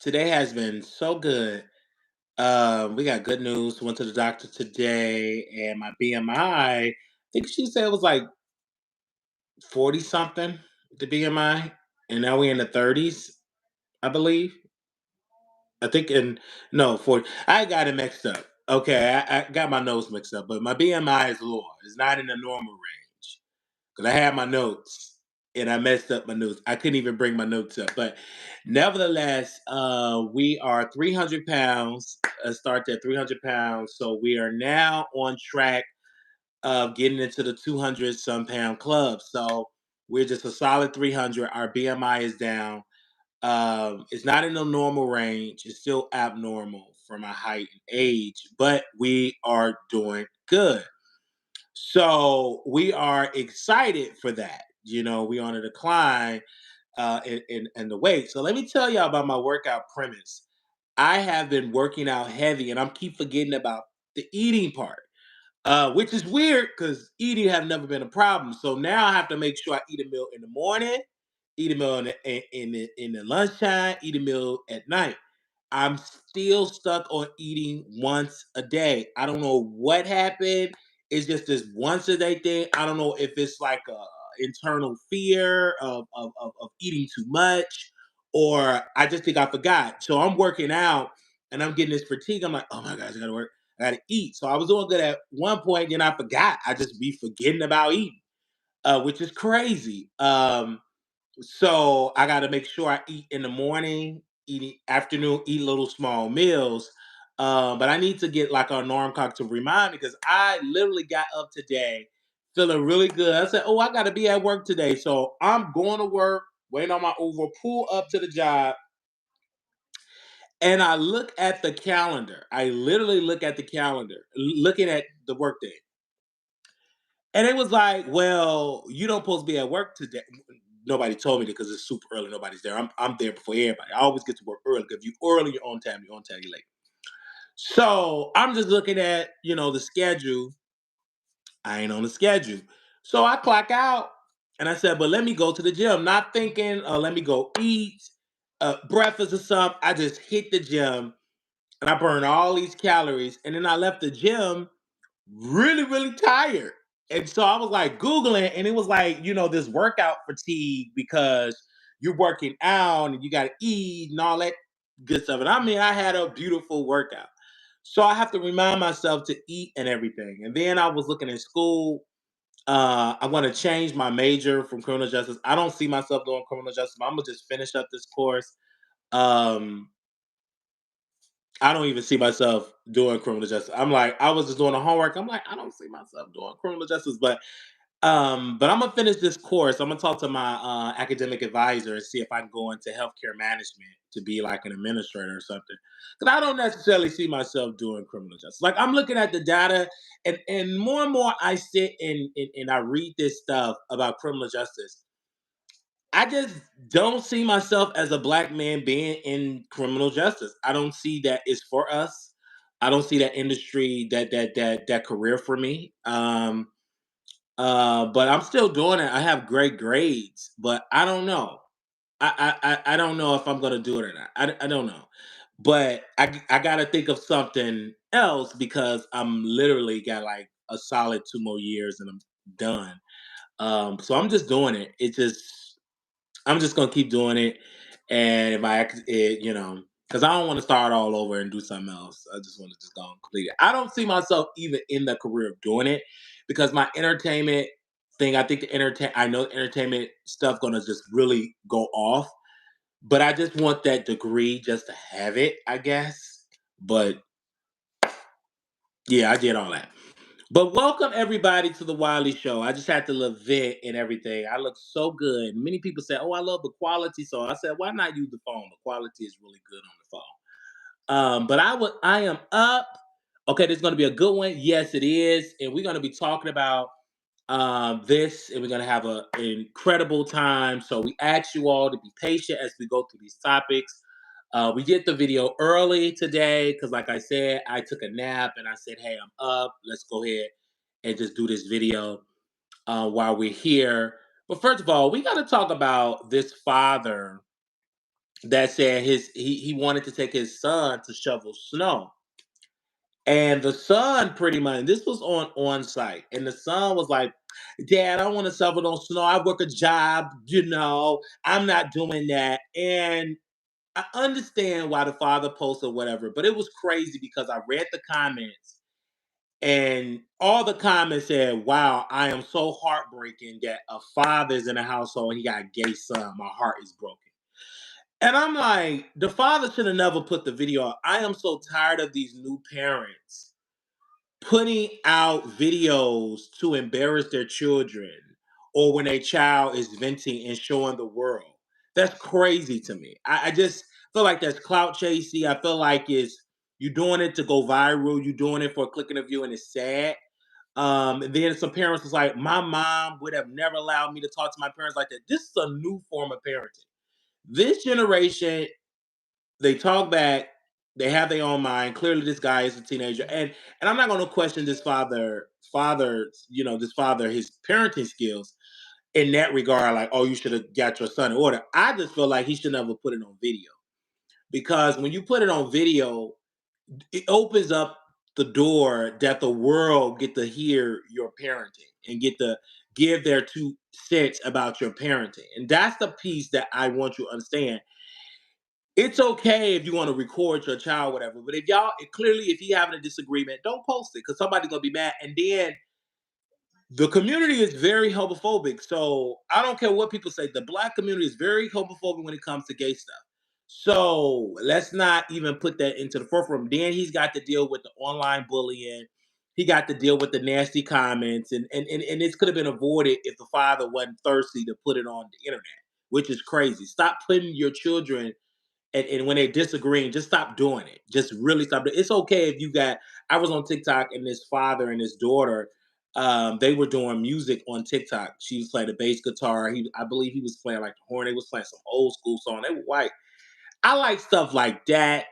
Today has been so good. We got good news. Went to the doctor today, and my BMI, I think she said it was like 40 something, the BMI, and now we're in the 30s, I believe. I think in no 40. I got it mixed up. Okay, I got my notes mixed up, but my BMI is lower. It's not in the normal range because I had my notes and I messed up my notes. I couldn't even bring my notes up. But nevertheless, we are 300 pounds. Started at 300 pounds. So we are now on track of getting into the 200 some pound club. So we're just a solid 300. Our BMI is down. It's not in the normal range. It's still abnormal for my height and age, but we are doing good. So we are excited for that. We on a decline in the weight. So let me tell y'all about my workout premise. I have been working out heavy, and I'm keep forgetting about the eating part, which is weird because eating have never been a problem. So now I have to make sure I eat a meal in the morning, eat a meal in the lunchtime, eat a meal at night. I'm still stuck on eating once a day. I don't know what happened. It's just this once a day thing. I don't know if it's like a internal fear of eating too much, or I just think I forgot. So I'm working out and I'm getting this fatigue. I'm like, oh my gosh, I gotta work. I gotta eat. So I was doing good at one point, then I forgot. I just be forgetting about eating, which is crazy. So I got to make sure I eat in the morning, afternoon, eat little small meals. But I need to get like a alarm clock to remind me because I literally got up today feeling really good. I said, "Oh, I got to be at work today," so I'm going to work, waiting on my Uber, pull up to the job, and I look at the calendar. I literally look at the calendar, looking at the workday. And it was like, well, you don't supposed to be at work today. Nobody told me that because it's super early. Nobody's there. I'm there before everybody. I always get to work early. If you early, you're on time. You're on time. You're late. So I'm just looking at the schedule. I ain't on the schedule. So I clock out, and I said, but let me go to the gym. Not thinking, let me go eat breakfast or something. I just hit the gym, and I burned all these calories, and then I left the gym really, really tired. And so I was like Googling, and it was like, this workout fatigue because you're working out and you got to eat and all that good stuff. And I mean, I had a beautiful workout. So I have to remind myself to eat and everything. And then I was looking at school. I'm going to change my major from criminal justice. I don't see myself doing criminal justice, but I'm going to just finish up this course. Um, I don't even see myself doing criminal justice. I'm like, I was just doing the homework. I'm like, I don't see myself doing criminal justice, but I'm gonna finish this course. I'm gonna talk to my academic advisor and see if I can go into healthcare management to be like an administrator or something. Because I don't necessarily see myself doing criminal justice. Like I'm looking at the data, and more I sit and I read this stuff about criminal justice. I just don't see myself as a black man being in criminal justice. I don't see that it's for us. I don't see that industry, that career for me. But I'm still doing it. I have great grades, but I don't know. I don't know if I'm gonna do it or not. I don't know. But I gotta think of something else because I'm literally got like a solid 2 more years and I'm done. So I'm just doing it. I'm just gonna keep doing it, and if because I don't want to start all over and do something else. I just want to just go and complete it. I don't see myself even in the career of doing it because my entertainment thing. I think I know entertainment stuff gonna just really go off, but I just want that degree just to have it, I guess. But yeah, I did all that. But welcome everybody to the Wiley Show. I just had to look vent and everything. I look so good. Many people say, "Oh, I love the quality." So I said, "Why not use the phone? The quality is really good on the phone." But I am up. Okay, this is going to be a good one. Yes, it is, and we're going to be talking about this, and we're going to have an incredible time. So we ask you all to be patient as we go through these topics. We did the video early today because, like I said, I took a nap and I said, "Hey, I'm up. Let's go ahead and just do this video while we're here." But first of all, we got to talk about this father that said he wanted to take his son to shovel snow. And the son pretty much, this was on site, and the son was like, "Dad, I don't want to shovel no snow. I work a job, I'm not doing that." And I understand why the father posted whatever, but it was crazy because I read the comments, and all the comments said, "Wow, I am so heartbreaking that a father's in a household and he got a gay son. My heart is broken." And I'm like, the father should have never put the video out. I am so tired of these new parents putting out videos to embarrass their children, or when a child is venting and showing the world. That's crazy to me. I just feel like that's clout chasing. I feel like it's you doing it to go viral, you doing it for a click and a view, and it's sad. And then some parents was like, my mom would have never allowed me to talk to my parents like that. This is a new form of parenting. This generation, they talk back, they have their own mind. Clearly, this guy is a teenager, and I'm not going to question this this father, his parenting skills in that regard. Like, oh, you should have got your son in order. I just feel like he should never put it on video, because when you put it on video, it opens up the door that the world get to hear your parenting and get to give their 2 cents about your parenting. And that's the piece that I want you to understand. It's okay if you want to record your child, whatever. But clearly, if he having a disagreement, don't post it, because somebody's gonna be mad. And then the community is very homophobic. So I don't care what people say. The black community is very homophobic when it comes to gay stuff. So let's not even put that into the forefront. Then he's got to deal with the online bullying. He got to deal with the nasty comments, and this could have been avoided if the father wasn't thirsty to put it on the internet, which is crazy. Stop putting your children, and when they're disagreeing, just stop doing it. Just really stop. It's okay if you got. I was on TikTok, and this father and his daughter, they were doing music on TikTok. She was playing the bass guitar. I believe he was playing like the horn. They was playing some old school song. They were white. I like stuff like that.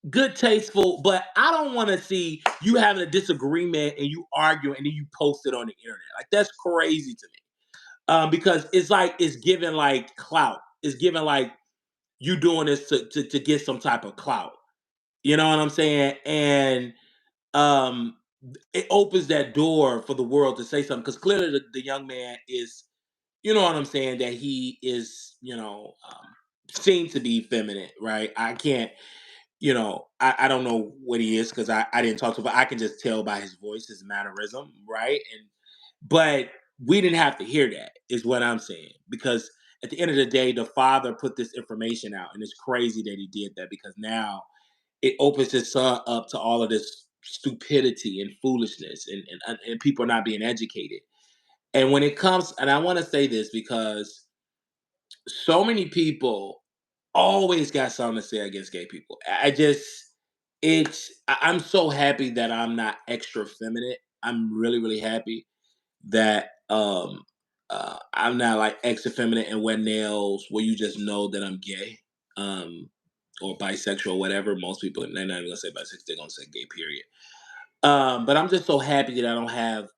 Good, tasteful, but I don't want to see you having a disagreement and you arguing and then you post it on the internet. Like, that's crazy to me. Because it's like it's giving like clout. It's giving like you doing this to get some type of clout. You know what I'm saying? And um it opens that door for the world to say something, because clearly the young man is, you know what I'm saying, that he is, seen to be feminine, right? I can't, I don't know what he is, because I didn't talk to him, but I can just tell by his voice, his mannerism, right? But we didn't have to hear that, is what I'm saying. Because at the end of the day, the father put this information out, and it's crazy that he did that, because now it opens his son up to all of this stupidity and foolishness, and people are not being educated. And when it comes, and I want to say this because so many people always got something to say against gay people. I'm so happy that I'm not extra feminine. I'm really, really happy that I'm not like extra feminine and wear nails where you just know that I'm gay, or bisexual or whatever. Most people, they're not even gonna say bisexual, they're gonna say gay, period. But I'm just so happy that I don't have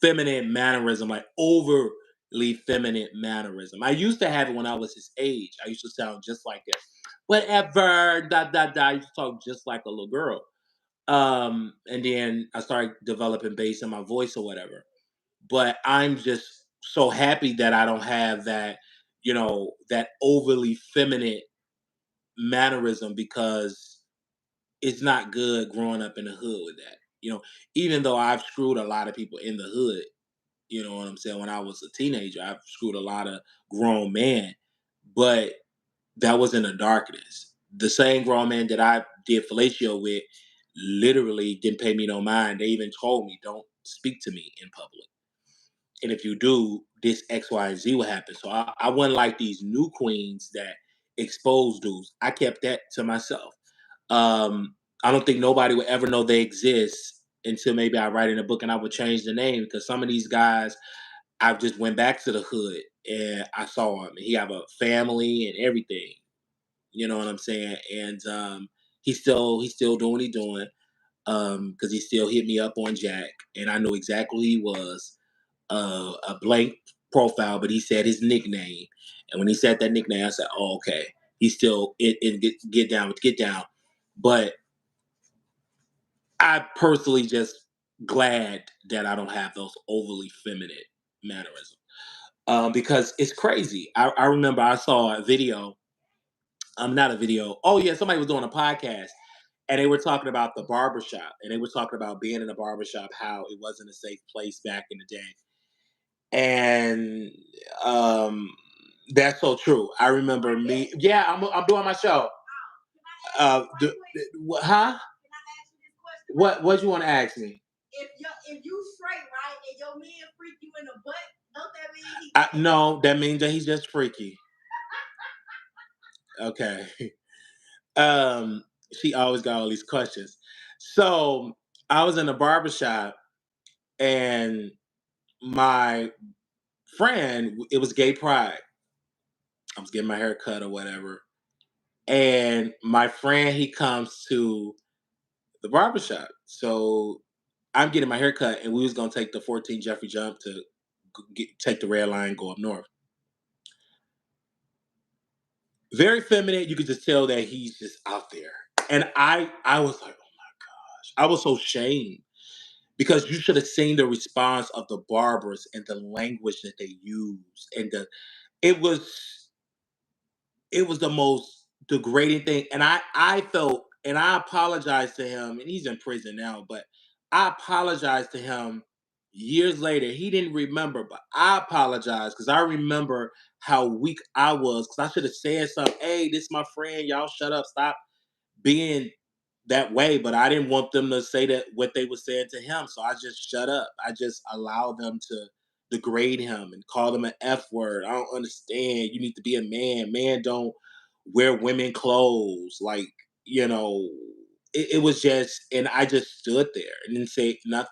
feminine mannerism, like overly feminine mannerism. I used to have it when I was his age. I used to sound just like it. Whatever, da da da. I used to talk just like a little girl. And then I started developing bass in my voice or whatever. But I'm just so happy that I don't have that, that overly feminine mannerism, because it's not good growing up in the hood with that. Even though I've screwed a lot of people in the hood, you know what I'm saying? When I was a teenager, I've screwed a lot of grown men, but that was in the darkness. The same grown man that I did fellatio with literally didn't pay me no mind. They even told me, don't speak to me in public. And if you do, this X, Y, and Z will happen. So I wasn't like these new queens that expose dudes. I kept that to myself. I don't think nobody would ever know they exist until maybe I write in a book, and I would change the name, because some of these guys, I just went back to the hood and I saw him. He have a family and everything. You know what I'm saying? And he's still doing what he's doing. Because he still hit me up on Jack, and I knew exactly who he was. A blank profile, but he said his nickname. And when he said that nickname, I said, "Oh, okay." He's still in get down with get down. But I personally just glad that I don't have those overly feminine mannerisms. Because it's crazy. I remember I saw a video. Not a video. Oh yeah, somebody was doing a podcast and they were talking about the barbershop and they were talking about being in a barbershop, how it wasn't a safe place back in the day. And um that's so true. I remember me. Yeah, I'm doing my show. Huh? What you want to ask me? If you straight, right, and your man freak you in the butt, don't that mean he? No, that means that he's just freaky. Okay. Um, she always got all these questions. So I was in a barbershop and my friend, it was gay pride. I was getting my hair cut or whatever. And my friend, he comes to the barbershop. So I'm getting my hair cut and we was gonna take the 14 Jeffrey jump to take the red line, go up north. Very feminine. You could just tell that he's just out there. And I was like, oh my gosh. I was so shamed because you should have seen the response of the barbers and the language that they used. And it was it was the most degrading thing. And I felt and I apologized to him, and he's in prison now, but I apologized to him years later. He didn't remember, but I apologized because I remember how weak I was because I should have said something. Hey, this is my friend. Y'all shut up. Stop being that way. But I didn't want them to say that what they were saying to him. So I just shut up. I just allowed them to degrade him and call him an F word. I don't understand. You need to be a man. Man don't wear women clothes. Like, you know, it was just, and I just stood there and didn't say nothing.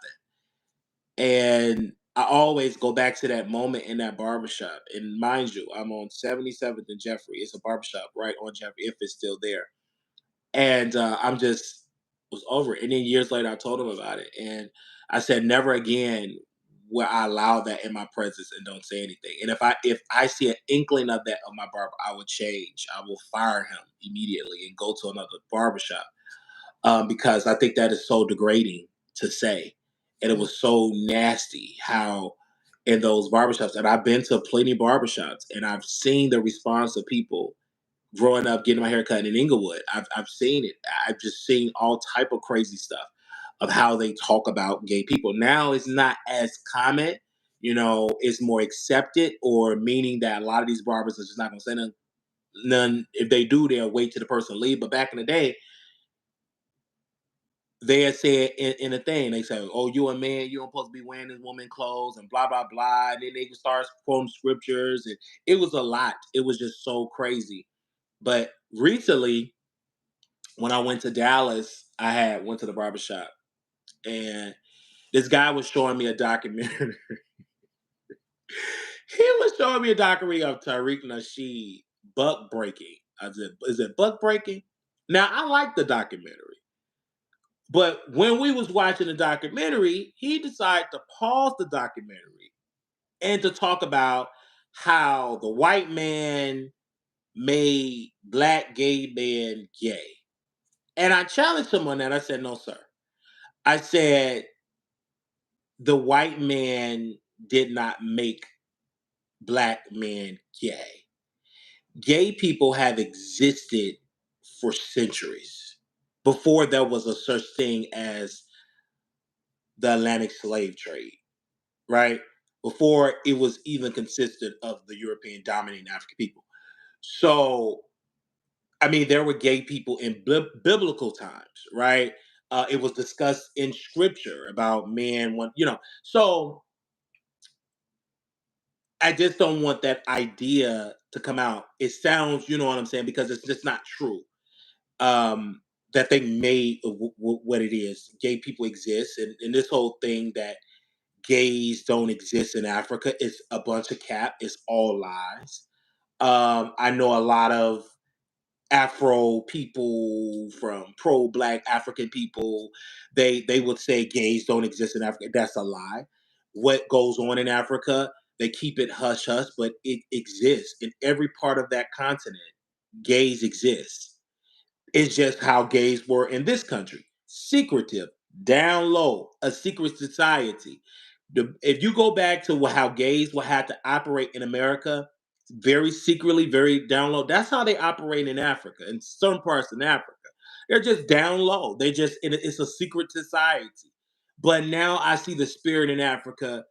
And I always go back to that moment in that barbershop. And mind you, I'm on 77th and Jeffrey. It's a barbershop right on Jeffrey, if it's still there. And I'm just was over it. And then years later, I told him about it. And I said, never again will I allow that in my presence and don't say anything. And if I see an inkling of that of my barber, I will change. I will fire him immediately and go to another barbershop because I think that is so degrading to say. And it was so nasty how in those barbershops, and I've been to plenty barbershops and I've seen the response of people growing up getting my hair cut in Inglewood. I've seen it. I've just seen all type of crazy stuff of how they talk about gay people. Now it's not as common, it's more accepted, or meaning that a lot of these barbers are just not gonna say none. If they do, they'll wait till the person leave. But back in the day, they had said in a thing, they say, "Oh, you a man, you don't supposed to be wearing this woman clothes," and blah blah blah. And then they would start quoting scriptures, and it was a lot. It was just so crazy. But recently, when I went to Dallas, I had went to the barbershop and this guy was showing me a documentary. He was showing me a documentary of Tariq Nasheed buck breaking. I said, is it buck breaking? Now I like the documentary. But when we was watching the documentary, he decided to pause the documentary and to talk about how the white man made black gay men gay. And I challenged him on that. I said, no, sir. I said, the white man did not make black men gay. Gay people have existed for centuries before there was a such thing as the Atlantic slave trade, right? Before it was even consisted of the European dominating African people. So I mean, there were gay people in biblical times, right? It was discussed in scripture about men, So I just don't want that idea to come out. It sounds, you know what I'm saying, because it's just not true. That they made what it is. Gay people exist, and this whole thing that gays don't exist in Africa is a bunch of cap. It's all lies. I know a lot of Afro people from pro-black African people, they would say gays don't exist in Africa. That's a lie. What goes on in Africa, they keep it hush hush, but it exists in every part of that continent. gays exist. It's just how gays were in this country. Secretive, down low, a secret society. If you go back to how gays will have to operate in America, very secretly, very down low, that's how they operate in Africa, in some parts in Africa. They're just down low. They just, it's a secret society. But now I see the spirit in Africa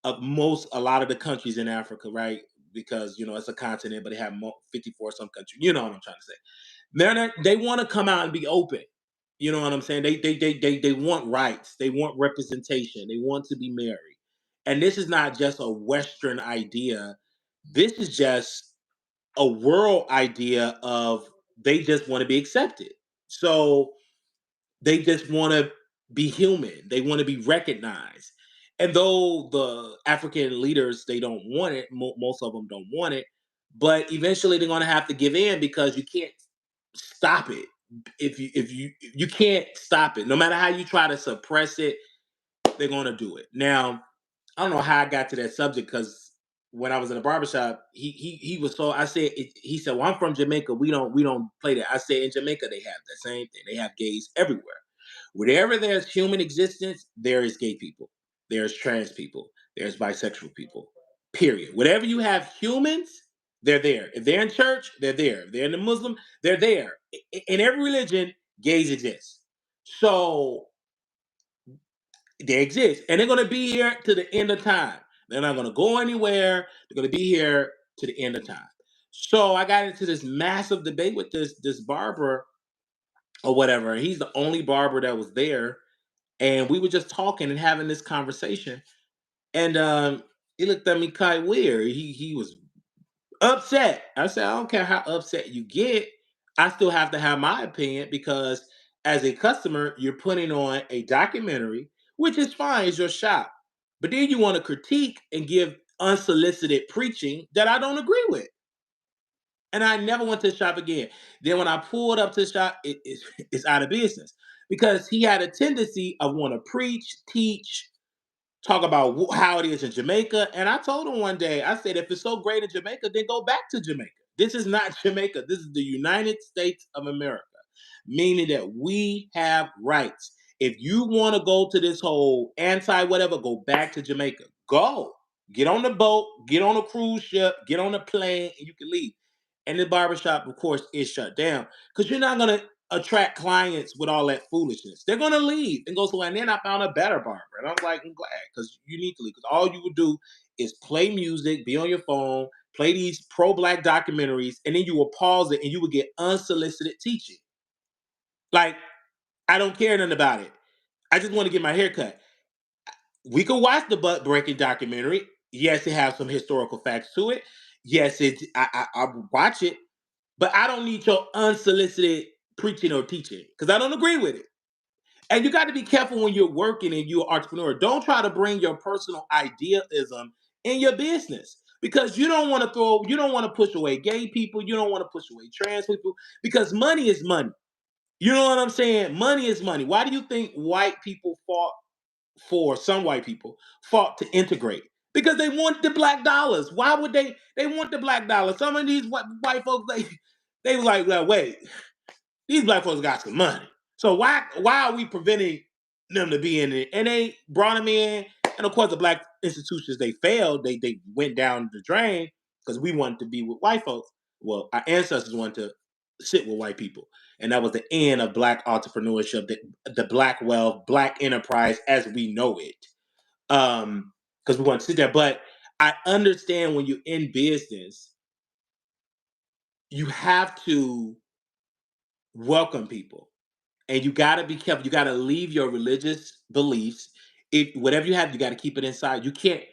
of a lot of the countries in Africa, right? Because, it's a continent, but they have 54 some countries. You know what I'm trying to say. They want to come out and be open. You know what I'm saying? They want rights. They want representation. They want to be married. And this is not just a Western idea. This is just a world idea of they just want to be accepted. So they just want to be human. They want to be recognized. And though the African leaders, they don't want it, most of them don't want it, but eventually they're going to have to give in because you can't stop it. If you can't stop it, no matter how you try to suppress it, they're going to do it. Now, I don't know how I got to that subject because when I was in a barbershop, he was so I said he said, "Well, I'm from Jamaica. We don't play that." I said, "In Jamaica, they have the same thing. They have gays everywhere. Wherever there's human existence, there is gay people. There's trans people. There's bisexual people. Period. Whatever you have humans, they're there. If they're in church, they're there. If they're in the Muslim, they're there. In every religion, gays exist. So they exist, and they're going to be here to the end of time. They're not going to go anywhere. They're going to be here to the end of time. So I got into this massive debate with this barber or whatever. And he's the only barber that was there, and we were just talking and having this conversation. And he looked at me kind of weird. He was upset. I said, I don't care how upset you get. I still have to have my opinion because as a customer, you're putting on a documentary, which is fine, it's your shop. But then you want to critique and give unsolicited preaching that I don't agree with. And I never went to the shop again. Then when I pulled up to the shop, it's out of business because he had a tendency of want to preach, teach, talk about how it is in Jamaica. And I told him one day, I said, if it's so great in Jamaica, then go back to Jamaica. This is not Jamaica. This is the United States of America, meaning that we have rights. If you want to go to this whole anti whatever, go back to Jamaica. Go. Get on the boat, get on a cruise ship, get on a plane, and you can leave. And the barbershop, of course, is shut down because you're not going to attract clients with all that foolishness. They're going to leave and go somewhere. And then I found a better barber. And I'm like, I'm glad because you need to leave because all you would do is play music, be on your phone, play these pro-black documentaries, and then you will pause it and you will get unsolicited teaching. Like, I don't care nothing about it. I just want to get my hair cut. We could watch the butt breaking documentary. Yes, it has some historical facts to it. Yes, I watch it, but I don't need your unsolicited preaching or teaching because I don't agree with it. And you got to be careful when you're working and you're an entrepreneur. Don't try to bring your personal idealism in your business because you don't want to push away gay people, you don't want to push away trans people because money is money. You know what I'm saying? Money is money. Why do you think white people fought for some white people fought to integrate? Because they want the black dollars. Why would they want the black dollars? Some of these white folks they was like, wait, these black folks got some money. So why are we preventing them to be in it? And they brought them in. And of course, the black institutions they failed. They went down the drain because we wanted to be with white folks. Well, our ancestors wanted to sit with white people, and that was the end of black entrepreneurship, the black wealth, black enterprise as we know it. Because we want to sit there. But I understand when you're in business, you have to welcome people and you got to be careful. You got to leave your religious beliefs. If whatever you have, you got to keep it inside. You can't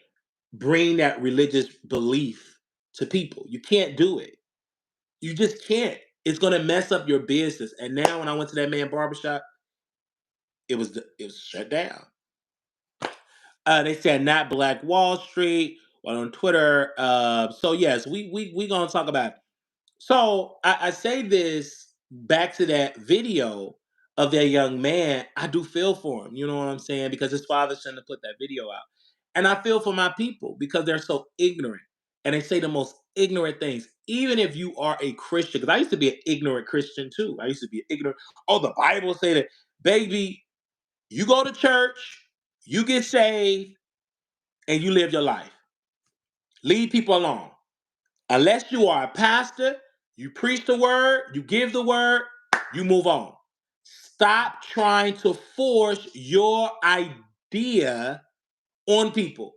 bring that religious belief to people. You can't do it. You just can't. It's gonna mess up your business. And now, when I went to that man barbershop, it was shut down. They said not Black Wall Street on Twitter. So yes, we gonna talk about it. So I say this back to that video of that young man. I do feel for him. You know what I'm saying? Because his father shouldn't have put that video out. And I feel for my people because they're so ignorant and they say the most ignorant things. even if you are a Christian, because I used to be an ignorant Christian too. I used to be ignorant. Oh, the Bible say that, baby, you go to church, you get saved, and you live your life. Leave people alone. Unless you are a pastor, you preach the word, you give the word, you move on. Stop trying to force your idea on people.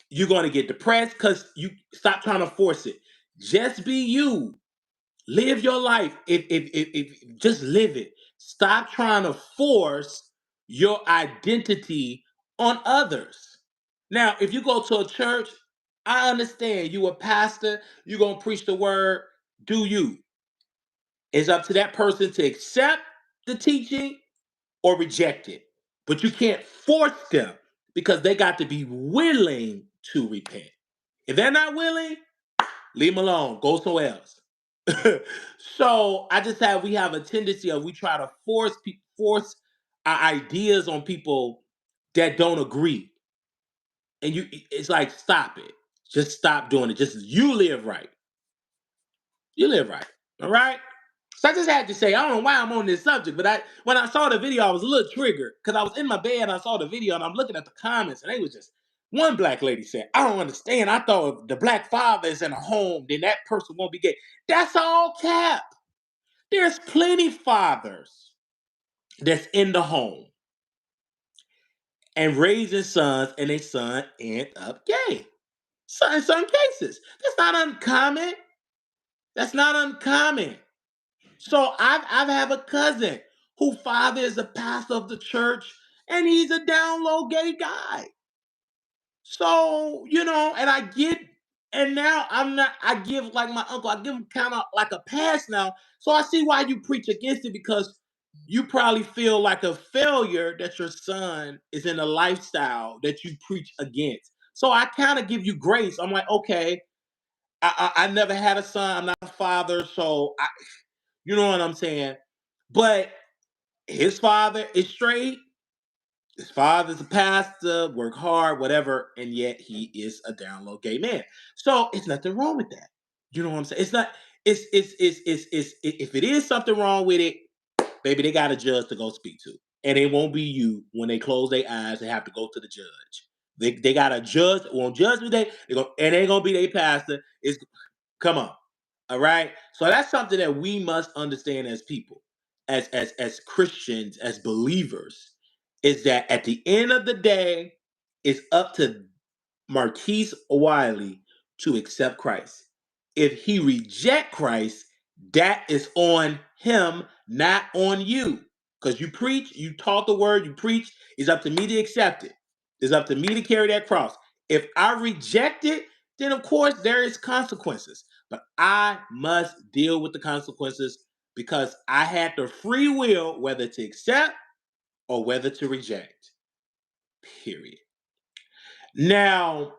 You're going to get depressed because you stop trying to force it. Just be you. Live your life. If just live it. Stop trying to force your identity on others. Now, if you go to a church, I understand you a pastor, you're gonna preach the word, do you. It's up to that person to accept the teaching or reject it. But you can't force them because they got to be willing to repent. If they're not willing, leave them alone. Go somewhere else. So I just have we have a tendency of we try to force our ideas on people that don't agree, and it's like stop it. Just stop doing it. Just you live right. You live right. All right. So I just had to say I don't know why I'm on this subject, but I when I saw the video I was a little triggered because I was in my bed and I saw the video and I'm looking at the comments and they was just one black lady said, I don't understand. I thought if the black father is in a home, then that person won't be gay. That's all cap. There's plenty fathers that's in the home and raising sons, and their son end up gay. So in some cases, that's not uncommon. That's not uncommon. So I've have a cousin who father is a pastor of the church, and he's a down low gay guy. So, and I get, and now I'm not, I give like my uncle, I give him kind of like a pass now. So I see why you preach against it because you probably feel like a failure that your son is in a lifestyle that you preach against. So I kind of give you grace. I'm like, okay, I never had a son. I'm not a father. So you know what I'm saying? But his father is straight. His father's a pastor, work hard, whatever, and yet he is a down low gay man. So it's nothing wrong with that. You know what I'm saying? It's not. If it is something wrong with it, baby, they got a judge to go speak to, and it won't be you when they close their eyes. They have to go to the judge. They got a judge on Judgment Day. And they gonna be their pastor. It's come on. All right. So that's something that we must understand as people, as Christians, as believers, is that at the end of the day, it's up to Marquise Wiley to accept Christ. If he reject Christ, that is on him, not on you. Because you preach, you taught the word, you preach. It's up to me to accept it. It's up to me to carry that cross. If I reject it, then of course there is consequences. But I must deal with the consequences because I had the free will whether to accept or whether to reject. Period. Now,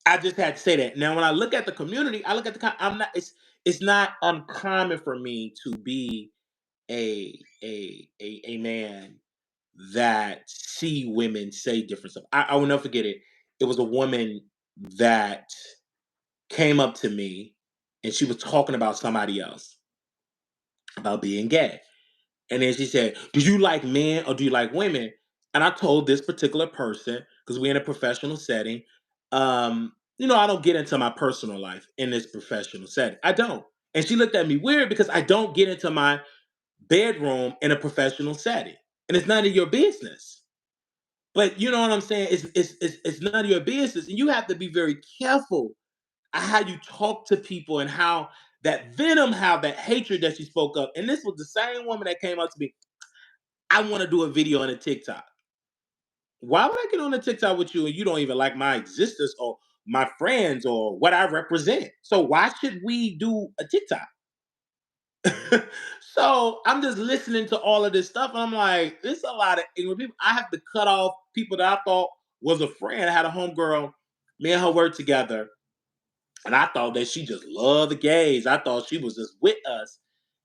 I just had to say that. Now, when I look at the community, I look at I'm not. It's not uncommon for me to be a man that see women say different stuff. I will never forget it. It was a woman that came up to me, and she was talking about somebody else about being gay. And then she said, "Do you like men or do you like women?" And I told this particular person, because we're in a professional setting, I don't get into my personal life in this professional setting. I don't. And she looked at me weird because I don't get into my bedroom in a professional setting. And it's none of your business. But you know what I'm saying? It's none of your business. And you have to be very careful how you talk to people and how that venom, how that hatred that she spoke of. And this was the same woman that came up to me. I want to do a video on a TikTok. Why would I get on a TikTok with you and you don't even like my existence or my friends or what I represent? So why should we do a TikTok? So I'm just listening to all of this stuff and I'm like, there's a lot of ignorant people. I have to cut off people that I thought was a friend. I had a homegirl, me and her work together, and I thought that she just loved the gays. I thought she was just with us.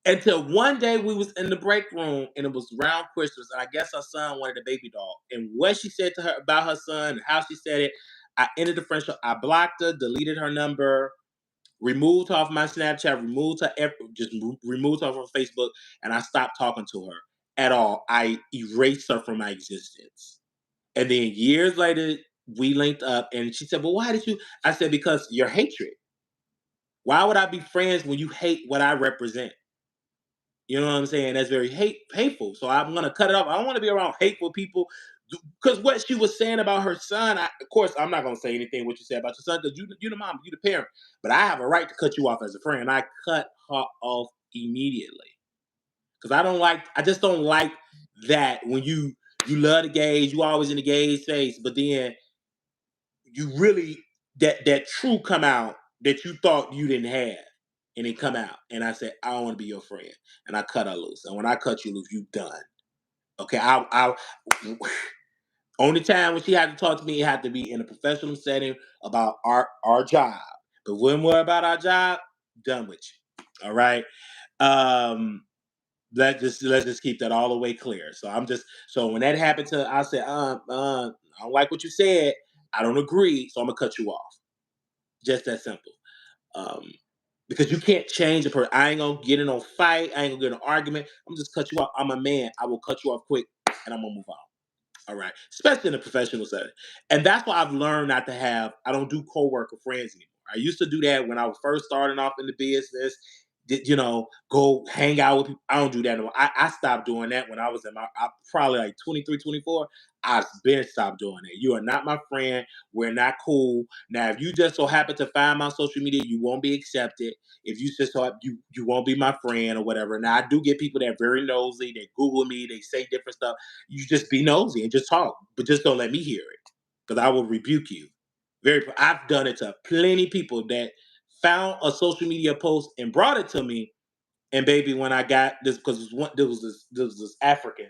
Until one day we was in the break room and it was around Christmas, and I guess her son wanted a baby doll. And what she said to her about her son and how she said it, I ended the friendship. I blocked her, deleted her number, removed her off my Snapchat, removed her, removed her from Facebook, and I stopped talking to her at all. I erased her from my existence. And then years later, we linked up, and she said, "Well, why did you?" I said, "Because your hatred. Why would I be friends when you hate what I represent?" You know what I'm saying? That's very hateful. So I'm gonna cut it off. I don't want to be around hateful people because what she was saying about her son. Of course, I'm not gonna say anything what you said about your son because you the mom, you the parent. But I have a right to cut you off as a friend. I cut her off immediately because I don't like. I just don't like that when you love the gays, you always in the gays' face, but then you really that true come out that you thought you didn't have, and it come out. And I said, I don't want to be your friend, and I cut her loose. And when I cut you loose, you done. Okay, I only time when she had to talk to me, it had to be in a professional setting about our job. But when we're about our job, done with you. All right. Um, let's just keep that all the way clear. So when that happened to I said, I don't like what you said. I don't agree, so I'm gonna cut you off. Just that simple. Um, because you can't change a person. I ain't gonna get in no fight. I ain't gonna get in an argument. I'm just cut you off. I'm a man. I will cut you off quick, and I'm gonna move on. All right, especially in a professional setting. And that's why I've learned not to have. I don't do coworker friends anymore. I used to do that when I was first starting off in the business. Go hang out with people. I don't do that anymore. I stopped doing that when I was in probably like 23, 24. I've been stopped doing that. You are not my friend. We're not cool. Now, if you just so happen to find my social media, you won't be accepted. If you just so you won't be my friend or whatever. Now, I do get people that are very nosy. They Google me. They say different stuff. You just be nosy and just talk, but just don't let me hear it because I will rebuke you. I've done it to plenty people that found a social media post and brought it to me. And baby, when I got this, because there was this African,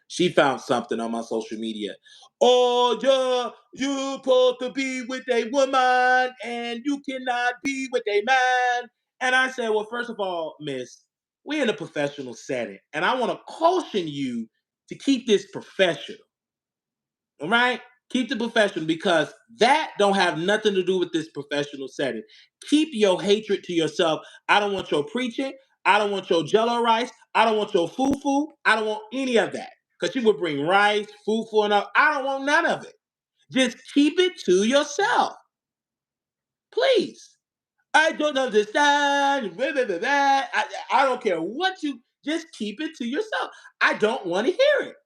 she found something on my social media. Oh, you supposed to be with a woman and you cannot be with a man. And I said, well, first of all, miss, we're in a professional setting. And I want to caution you to keep this professional. All right? Keep the professional because that don't have nothing to do with this professional setting. Keep your hatred to yourself. I don't want your preaching. I don't want your jello rice. I don't want your foo-foo. I don't want any of that. Because you would bring rice, foo-foo, and all. I don't want none of it. Just keep it to yourself. Please. I don't understand. Blah, blah, blah, blah. I don't care what you just keep it to yourself. I don't want to hear it.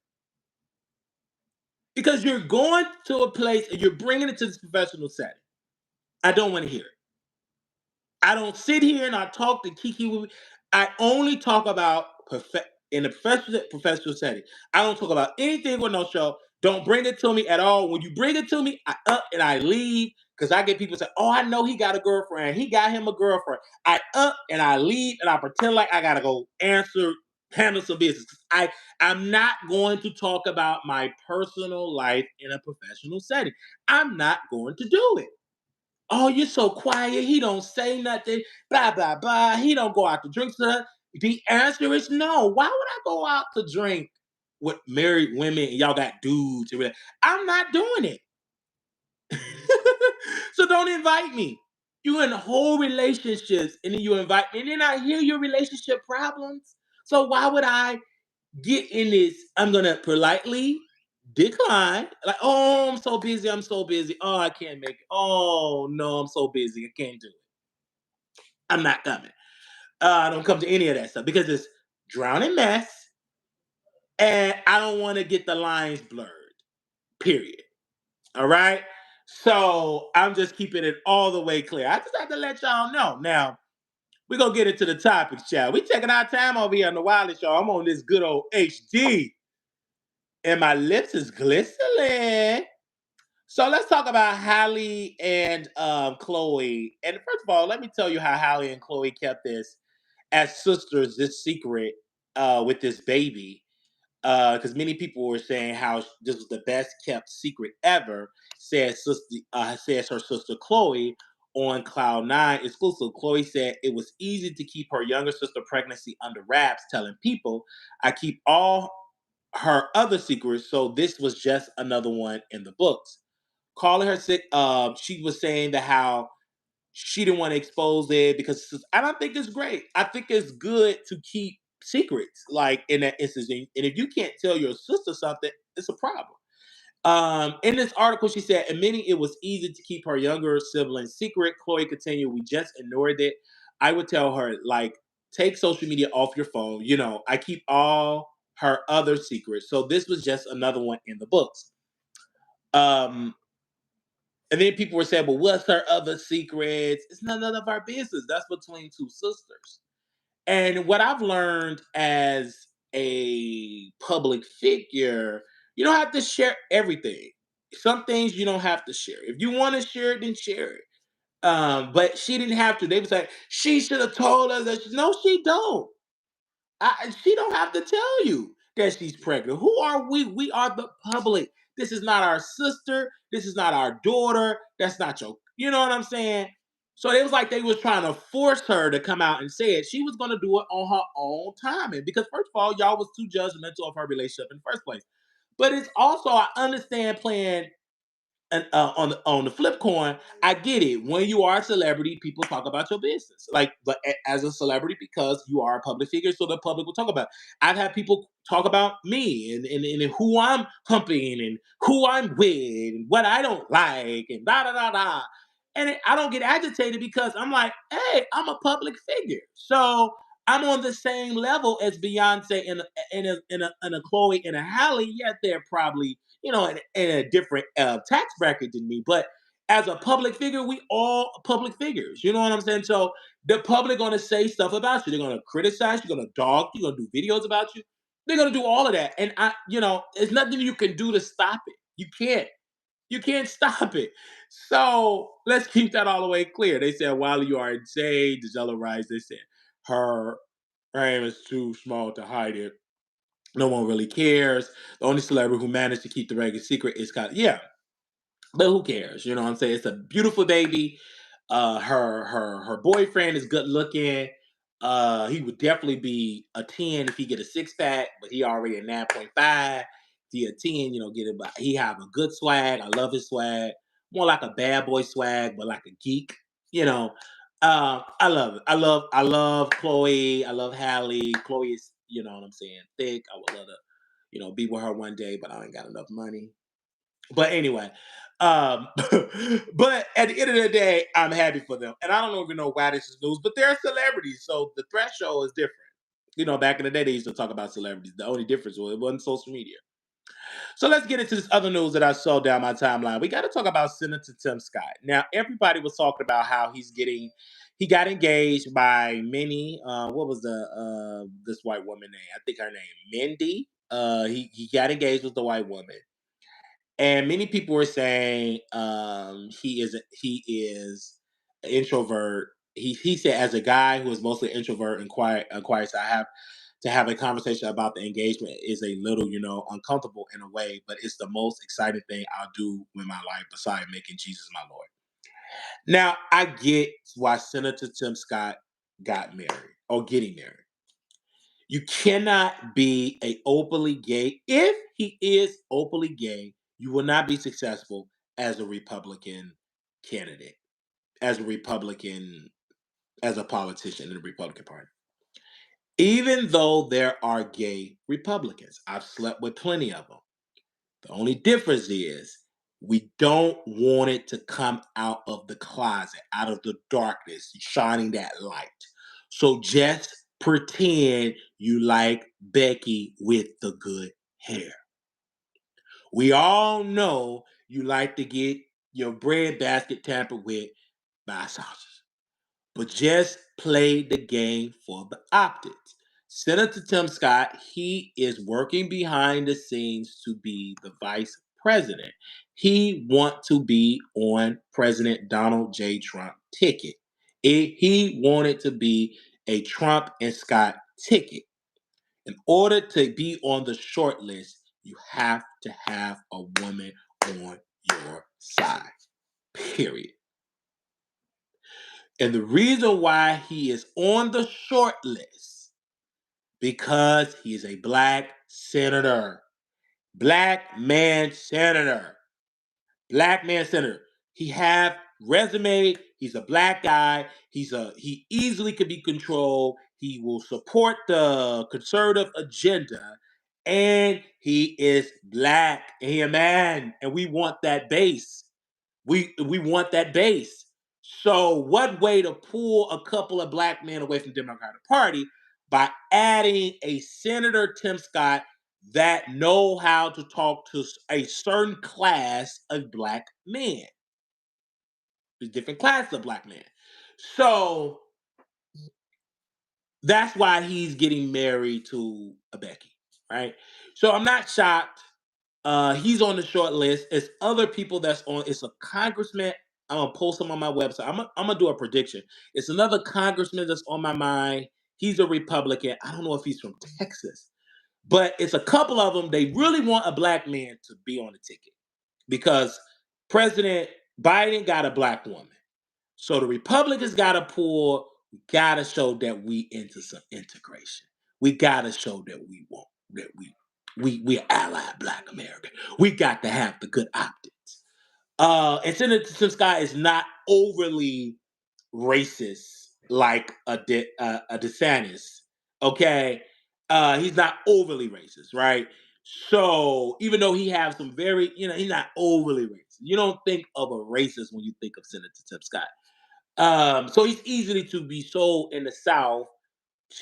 Because you're going to a place and you're bringing it to this professional setting. I don't want to hear it. I don't sit here and I talk to Kiki with me. I only talk about in a professional setting. I don't talk about anything with no show. Don't bring it to me at all. When you bring it to me, I up and I leave because I get people say, "Oh, I know he got a girlfriend. He got him a girlfriend." I up and I leave and I pretend like I gotta go handle some business. I'm not going to talk about my personal life in a professional setting. I'm not going to do it. Oh, you're so quiet. He don't say nothing. Blah blah blah. He don't go out to drink. The answer is no. Why would I go out to drink with married women and y'all got dudes? I'm not doing it. So don't invite me. You in whole relationships and then you invite me and then I hear your relationship problems. So why would I get in this? I'm gonna politely decline. Like, oh, I'm so busy. I'm so busy. Oh, I can't make it. Oh no, I'm so busy. I can't do it. I'm not coming. I don't come to any of that stuff because it's drowning mess, and I don't want to get the lines blurred. Period. All right. So I'm just keeping it all the way clear. I just have to let y'all know. Now we're gonna get into the topics, child. We taking our time over here on the Wiley Show. I'm on this good old HD, and my lips is glistening. So let's talk about Hallie and Chloe. And first of all, let me tell you how Hallie and Chloe kept this as sisters, this secret with this baby. Because many people were saying how this was the best kept secret ever. Says her sister Chloe on Cloud Nine exclusive. Chloe said it was easy to keep her younger sister pregnancy under wraps, telling people, "I keep all her other secrets, so this was just another one in the books." Calling her sick, she was saying that how she didn't want to expose it because, and I think it's great. I think it's good to keep secrets, like in that instance. And if you can't tell your sister something, it's a problem. In this article, she said, admitting it was easy to keep her younger sibling secret, Chloe continued, we just ignored it. I would tell her, like, take social media off your phone. I keep all her other secrets. So this was just another one in the books. Um, and then people were saying, well, what's her other secrets? It's none of our business. That's between two sisters. And what I've learned as a public figure, you don't have to share everything. Some things you don't have to share. If you want to share it, then share it. But she didn't have to. They was like, she should have told us that. No, she don't. She don't have to tell you that she's pregnant. Who are we? We are the public. This is not our sister. This is not our daughter. That's not your. You know what I'm saying? So it was like they was trying to force her to come out and say it. She was going to do it on her own timing because first of all, y'all was too judgmental of her relationship in the first place. But it's also I understand playing and on the flip coin, I get it. When you are a celebrity, people talk about your business, like but as a celebrity because you are a public figure, so the public will talk about it. I've had people talk about me and who I'm humping and who I'm with and what I don't like and da da da da. And I don't get agitated because I'm like, hey, I'm a public figure, so I'm on the same level as Beyonce and a Chloe and a Halle. Yet they're probably in a different tax bracket than me. But as a public figure, we all public figures. You know what I'm saying? So the public gonna say stuff about you. They're gonna criticize you. Gonna dog you. Gonna do videos about you. They're gonna do all of that. And there's nothing you can do to stop it. You can't. You can't stop it. So let's keep that all the way clear. They said, while you are insane, Gisela Rice, they said her aim is too small to hide it. No one really cares. The only celebrity who managed to keep the regular secret is Scott. Yeah, but who cares? You know what I'm saying? It's a beautiful baby. Her boyfriend is good looking. He would definitely be a 10 if he get a six pack, but he already a 9.5. He a 10, get it. But he have a good swag. I love his swag. More like a bad boy swag, but like a geek. You know, I love it. I love Chloe. I love Halle. Chloe is, what I'm saying, thick. I would love to, be with her one day, but I ain't got enough money. But anyway, um, but at the end of the day, I'm happy for them. And I don't even know why this is news, but they're celebrities, so the threshold is different. Back in the day, they used to talk about celebrities. The only difference was it wasn't social media. So let's get into this other news that I saw down my timeline. We got to talk about Senator Tim Scott. Now, everybody was talking about how he got engaged by Minnie. What was this white woman name? I think her name Mindy. He got engaged with the white woman. And many people were saying he is an introvert. He said as a guy who is mostly introvert and quiet, so I have to have a conversation about the engagement is a little, uncomfortable in a way, but it's the most exciting thing I'll do with my life besides making Jesus my Lord. Now I get why Senator Tim Scott got married or getting married. You cannot be a openly gay. If he is openly gay, you will not be successful as a Republican candidate, as a Republican, as a politician in the Republican Party. Even though there are gay Republicans, I've slept with plenty of them. The only difference is we don't want it to come out of the closet, out of the darkness, shining that light. So just pretend you like Becky with the good hair. We all know you like to get your bread basket tampered with by sausage, but just play the game for the optics. Senator Tim Scott, he is working behind the scenes to be the vice president. He want to be on President Donald J. Trump ticket. He wanted to be a Trump and Scott ticket. In order to be on the short list, you have to have a woman on your side. Period. And the reason why he is on the short list, because he is a black senator. Black man senator. Black man senator. He have resume. He's a black guy. He easily could be controlled. He will support the conservative agenda, and he is black. He a man, and we want that base. We want that base. So what way to pull a couple of black men away from the Democratic Party by adding a Senator Tim Scott that know how to talk to a certain class of black men, a different class of black men. So that's why he's getting married to a Becky, right? So I'm not shocked. He's on the short list. It's other people that's on. It's a congressman. I'm gonna post him on my website. I'm gonna do a prediction. It's another congressman that's on my mind. He's a Republican. I don't know if he's from Texas, but it's a couple of them. They really want a black man to be on the ticket because President Biden got a black woman. So the Republicans got to pull. We got to show that we into some integration. We got to show that we want that we allied Black America. We got to have the good optics. And Senator Scott is not overly racist like a DeSantis. Okay, he's not overly racist, right? So even though he has some very, he's not overly racist. You don't think of a racist when you think of Senator Tim Scott. So he's easily to be sold in the South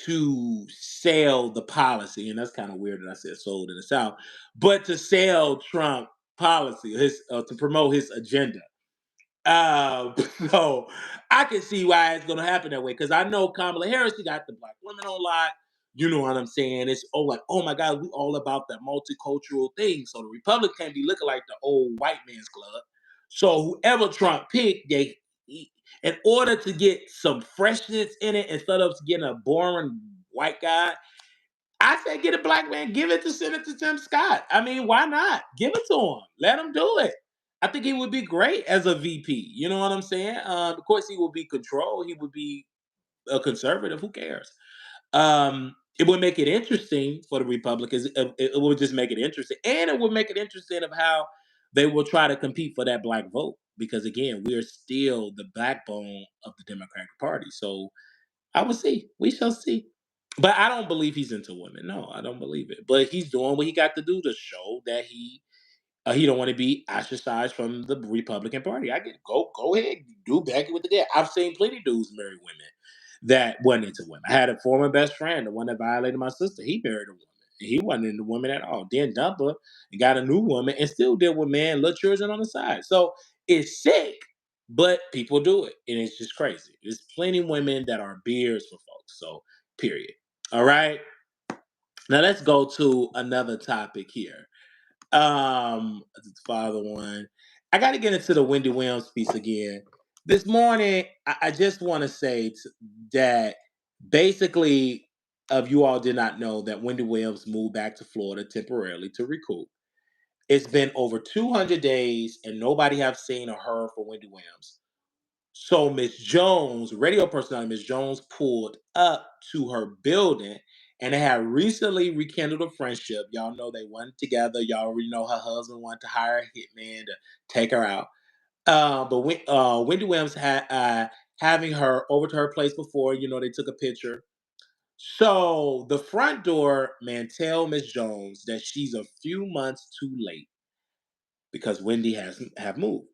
to sell the policy, and that's kind of weird that I said sold in the South, but to sell Trump policy, his to promote his agenda. Uh, so I can see why it's going to happen that way because I know Kamala Harris, she got the black women on lot. You know what I'm saying? It's like, oh my God, we all about that multicultural thing. So the Republic can't be looking like the old white man's club. So whoever Trump picked, in order to get some freshness in it instead of getting a boring white guy, I say get a black man, give it to Senator Tim Scott. I mean, why not? Give it to him. Let him do it. I think he would be great as a VP. You know what I'm saying? Of course, he would be controlled. He would be a conservative. Who cares? It would make it interesting for the Republicans. It would just make it interesting, and it would make it interesting of how they will try to compete for that black vote. Because again, we are still the backbone of the Democratic Party. So I will see. We shall see. But I don't believe he's into women. No, I don't believe it. But he's doing what he got to do to show that he don't want to be ostracized from the Republican Party. I get go ahead, do Becky with the dead. I've seen plenty of dudes marry women that wasn't into women. I had a former best friend, the one that violated my sister. He married a woman. He wasn't into women at all. Then dumped her and got a new woman and still deal with man, little children on the side. So it's sick, but people do it, and it's just crazy. There's plenty of women that are beers for folks. So period. All right. Now let's go to another topic here. The father one. I got to get into the Wendy Williams piece again. This morning, I just want to say that basically, if you all did not know that Wendy Williams moved back to Florida temporarily to recoup. It's been over 200 days and nobody have seen or heard from Wendy Williams. So Miss Jones, radio personality Miss Jones, pulled up to her building, and they had recently rekindled a friendship. Y'all know they went together. Y'all already know her husband wanted to hire a hitman to take her out. But Wendy Williams had having her over to her place before. They took a picture. So the front door man tell Miss Jones that she's a few months too late because Wendy hasn't have moved.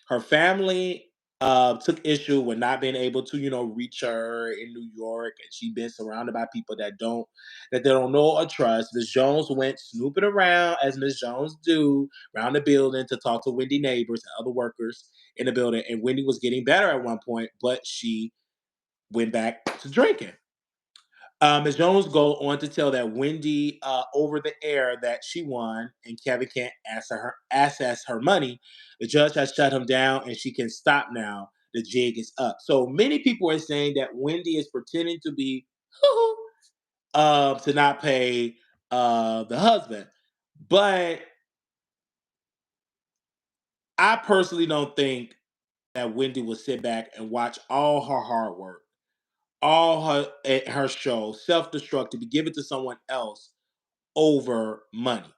Her family took issue with not being able to, reach her in New York, and she's been surrounded by people that they don't know or trust. Miss Jones went snooping around as Miss Jones do around the building to talk to Wendy neighbors and other workers in the building. And Wendy was getting better at one point, but she went back to drinking. Ms. Jones go on to tell that Wendy over the air that she won and Kevin can't access her money. The judge has shut him down and she can stop now. The jig is up. So many people are saying that Wendy is pretending to be to not pay the husband. But I personally don't think that Wendy will sit back and watch all her hard work, all her show, self-destruct to be given to someone else over money.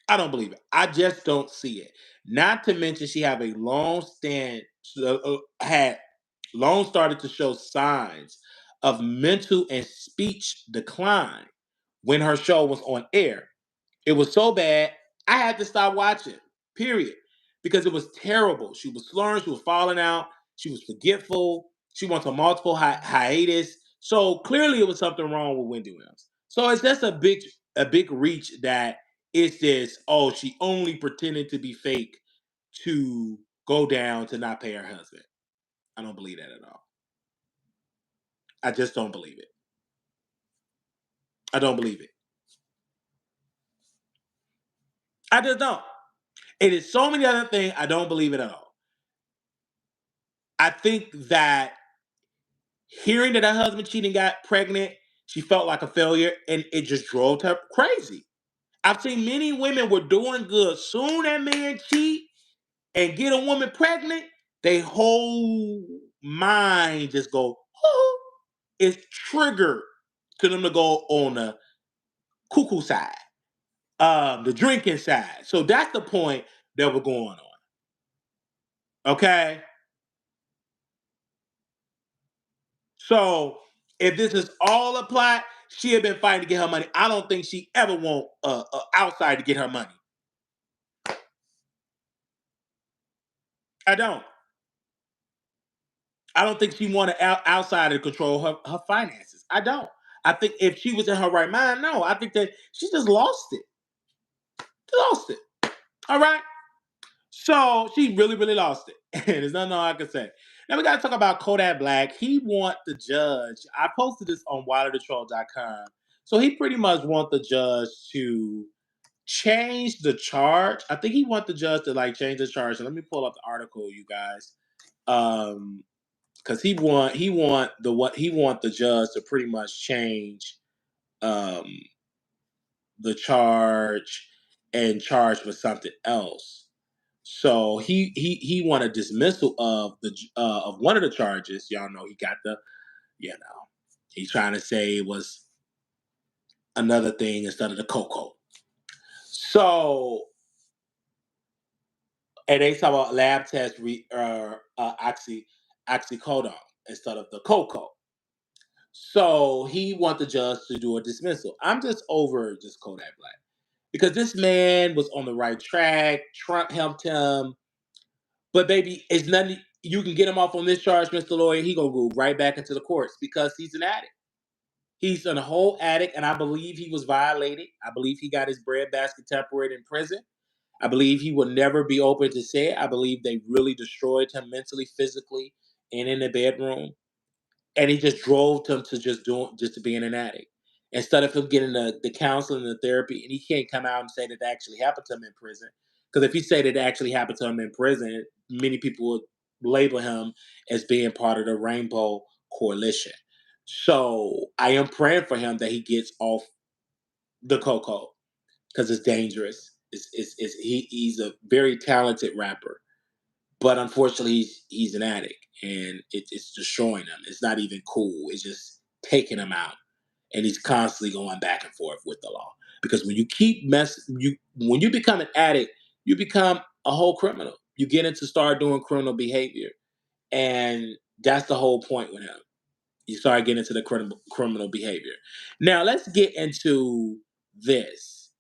I don't believe it. I just don't see it. Not to mention she have a had long started to show signs of mental and speech decline when her show was on air. It was so bad, I had to stop watching, period. Because it was terrible. She was slurring, she was falling out, she was forgetful, she went on multiple hiatus. So clearly it was something wrong with Wendy Williams. So it's just a big reach that it's this, oh, she only pretended to be fake to go down to not pay her husband. I don't believe that at all. I just don't believe it. I don't believe it. I just don't. It is so many other things I don't believe it at all. I think that hearing that her husband cheated and got pregnant, she felt like a failure and it just drove her crazy. I've seen many women were doing good. Soon that man cheat and get a woman pregnant, they whole mind just go, oh, it's triggered to them to go on the cuckoo side, the drinking side. So that's the point that we're going on. Okay. So if this is all a plot, she had been fighting to get her money. I don't think she ever want outside to get her money. I don't. I don't think she wanted outside to control her finances. I don't. I think if she was in her right mind, no. I think that she just lost it. She lost it. All right. So she really, really lost it. And there's nothing I can say. Now we got to talk about Kodak Black. He want the judge. I posted this on wileythetroll.com. So he pretty much want the judge to change the charge. I think he want the judge to like change the charge. So let me pull up the article, you guys. Because he want the judge to pretty much change um the charge and charge for something else. So he want a dismissal of of one of the charges. Y'all know he got he's trying to say it was another thing instead of the cocoa. So and they talk about lab test oxycodone instead of the cocoa. So he want the judge to do a dismissal. I'm just over just Kodak Black because this man was on the right track. Trump helped him, but baby, it's nothing. You can get him off on this charge, Mr. Lawyer. He gonna go right back into the courts because he's an addict. He's a whole addict, and I believe he was violated. I believe he got his breadbasket temporary in prison. I believe he will never be open to say it. I believe they really destroyed him mentally, physically, and in the bedroom. And he just drove him to just to being an addict. Instead of him getting the counseling and the therapy, and he can't come out and say that actually happened to him in prison. Because if he said it actually happened to him in prison, many people would label him as being part of the Rainbow Coalition. So I am praying for him that he gets off the cocoa because it's dangerous. He's a very talented rapper, but unfortunately he's an addict and it's destroying him. It's not even cool. It's just taking him out, and he's constantly going back and forth with the law because when you keep when you become an addict, you become a whole criminal. You get into start doing criminal behavior, and that's the whole point with him. You start getting into the criminal behavior. Now let's get into this.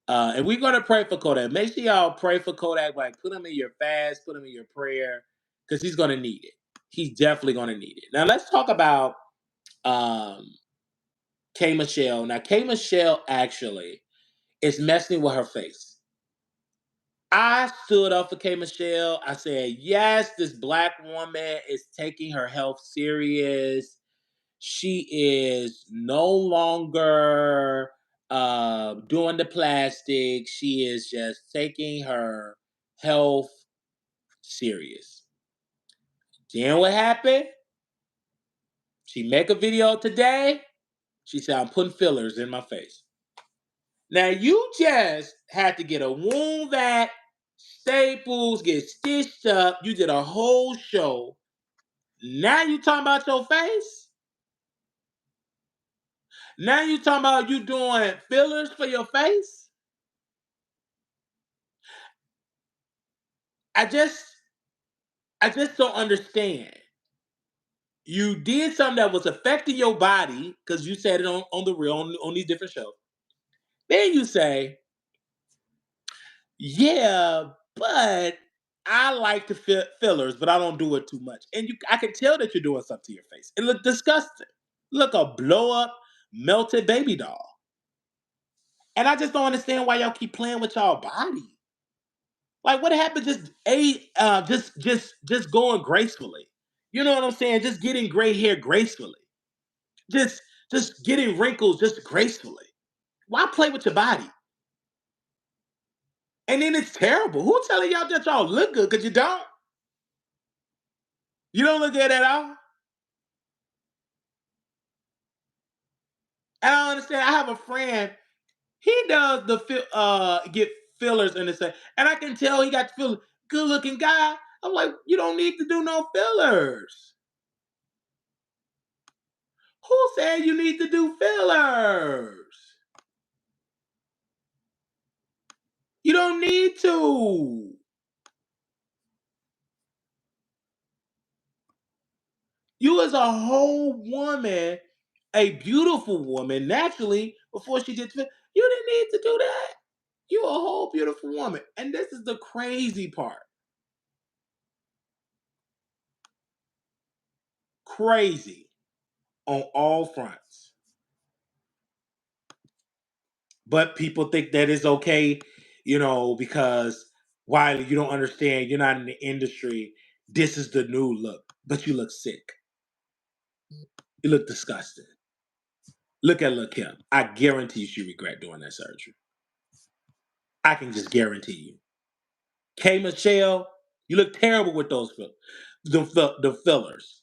And we're gonna pray for Kodak. Make sure y'all pray for Kodak. Like, put him in your fast, put him in your prayer, because he's gonna need it. He's definitely gonna need it. Now let's talk about um, K Michelle. Now K Michelle actually is messing with her face. I stood up for K Michelle. I said, yes, this black woman is taking her health serious. She is no longer doing the plastic. She is just taking her health serious. Then what happened? She make a video today. She said, I'm putting fillers in my face. Now you just had to get a wound vac, staples, get stitched up. You did a whole show. Now you talking about your face? Now you talking about you doing fillers for your face? I just I just don't understand. You did something that was affecting your body because you said it on the real on these different shows. Then you say, yeah, but I like to fillers, but I don't do it too much. And I can tell that you're doing something to your face. It look disgusting. Look a blow up, melted baby doll. And I just don't understand why y'all keep playing with y'all body. Like, what happened? Just going gracefully. You know what I'm saying? Just getting gray hair gracefully. Just, just getting wrinkles just gracefully. Why play with your body? And then it's terrible. Who telling y'all that y'all look good? Cause you don't. You don't look good at all. I don't understand. I have a friend. He does get fillers in the same, and I can tell he got fillers. Good looking guy. I'm like, you don't need to do no fillers. Who said you need to do fillers? You don't need to. You as a whole woman, a beautiful woman, naturally, before she did, you didn't need to do that. You a whole beautiful woman. And this is the crazy part. Crazy on all fronts. But people think that is okay, because Wiley, you don't understand. You're not in the industry. This is the new look. But you look sick. You look disgusting. Look at Lil' Kim. I guarantee you she regret doing that surgery. I can just guarantee you. K Michelle, you look terrible with those the fillers.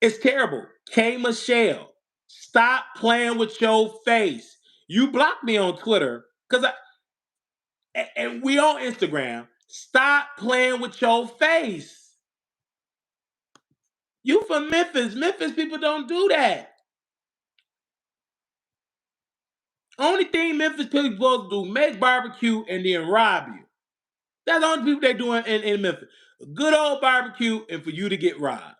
It's terrible. K Michelle, stop playing with your face. You blocked me on Twitter because and we on Instagram. Stop playing with your face. You from Memphis. Memphis people don't do that. Only thing Memphis people supposed to do, make barbecue and then rob you. That's the only people they doing in Memphis. A good old barbecue and for you to get robbed.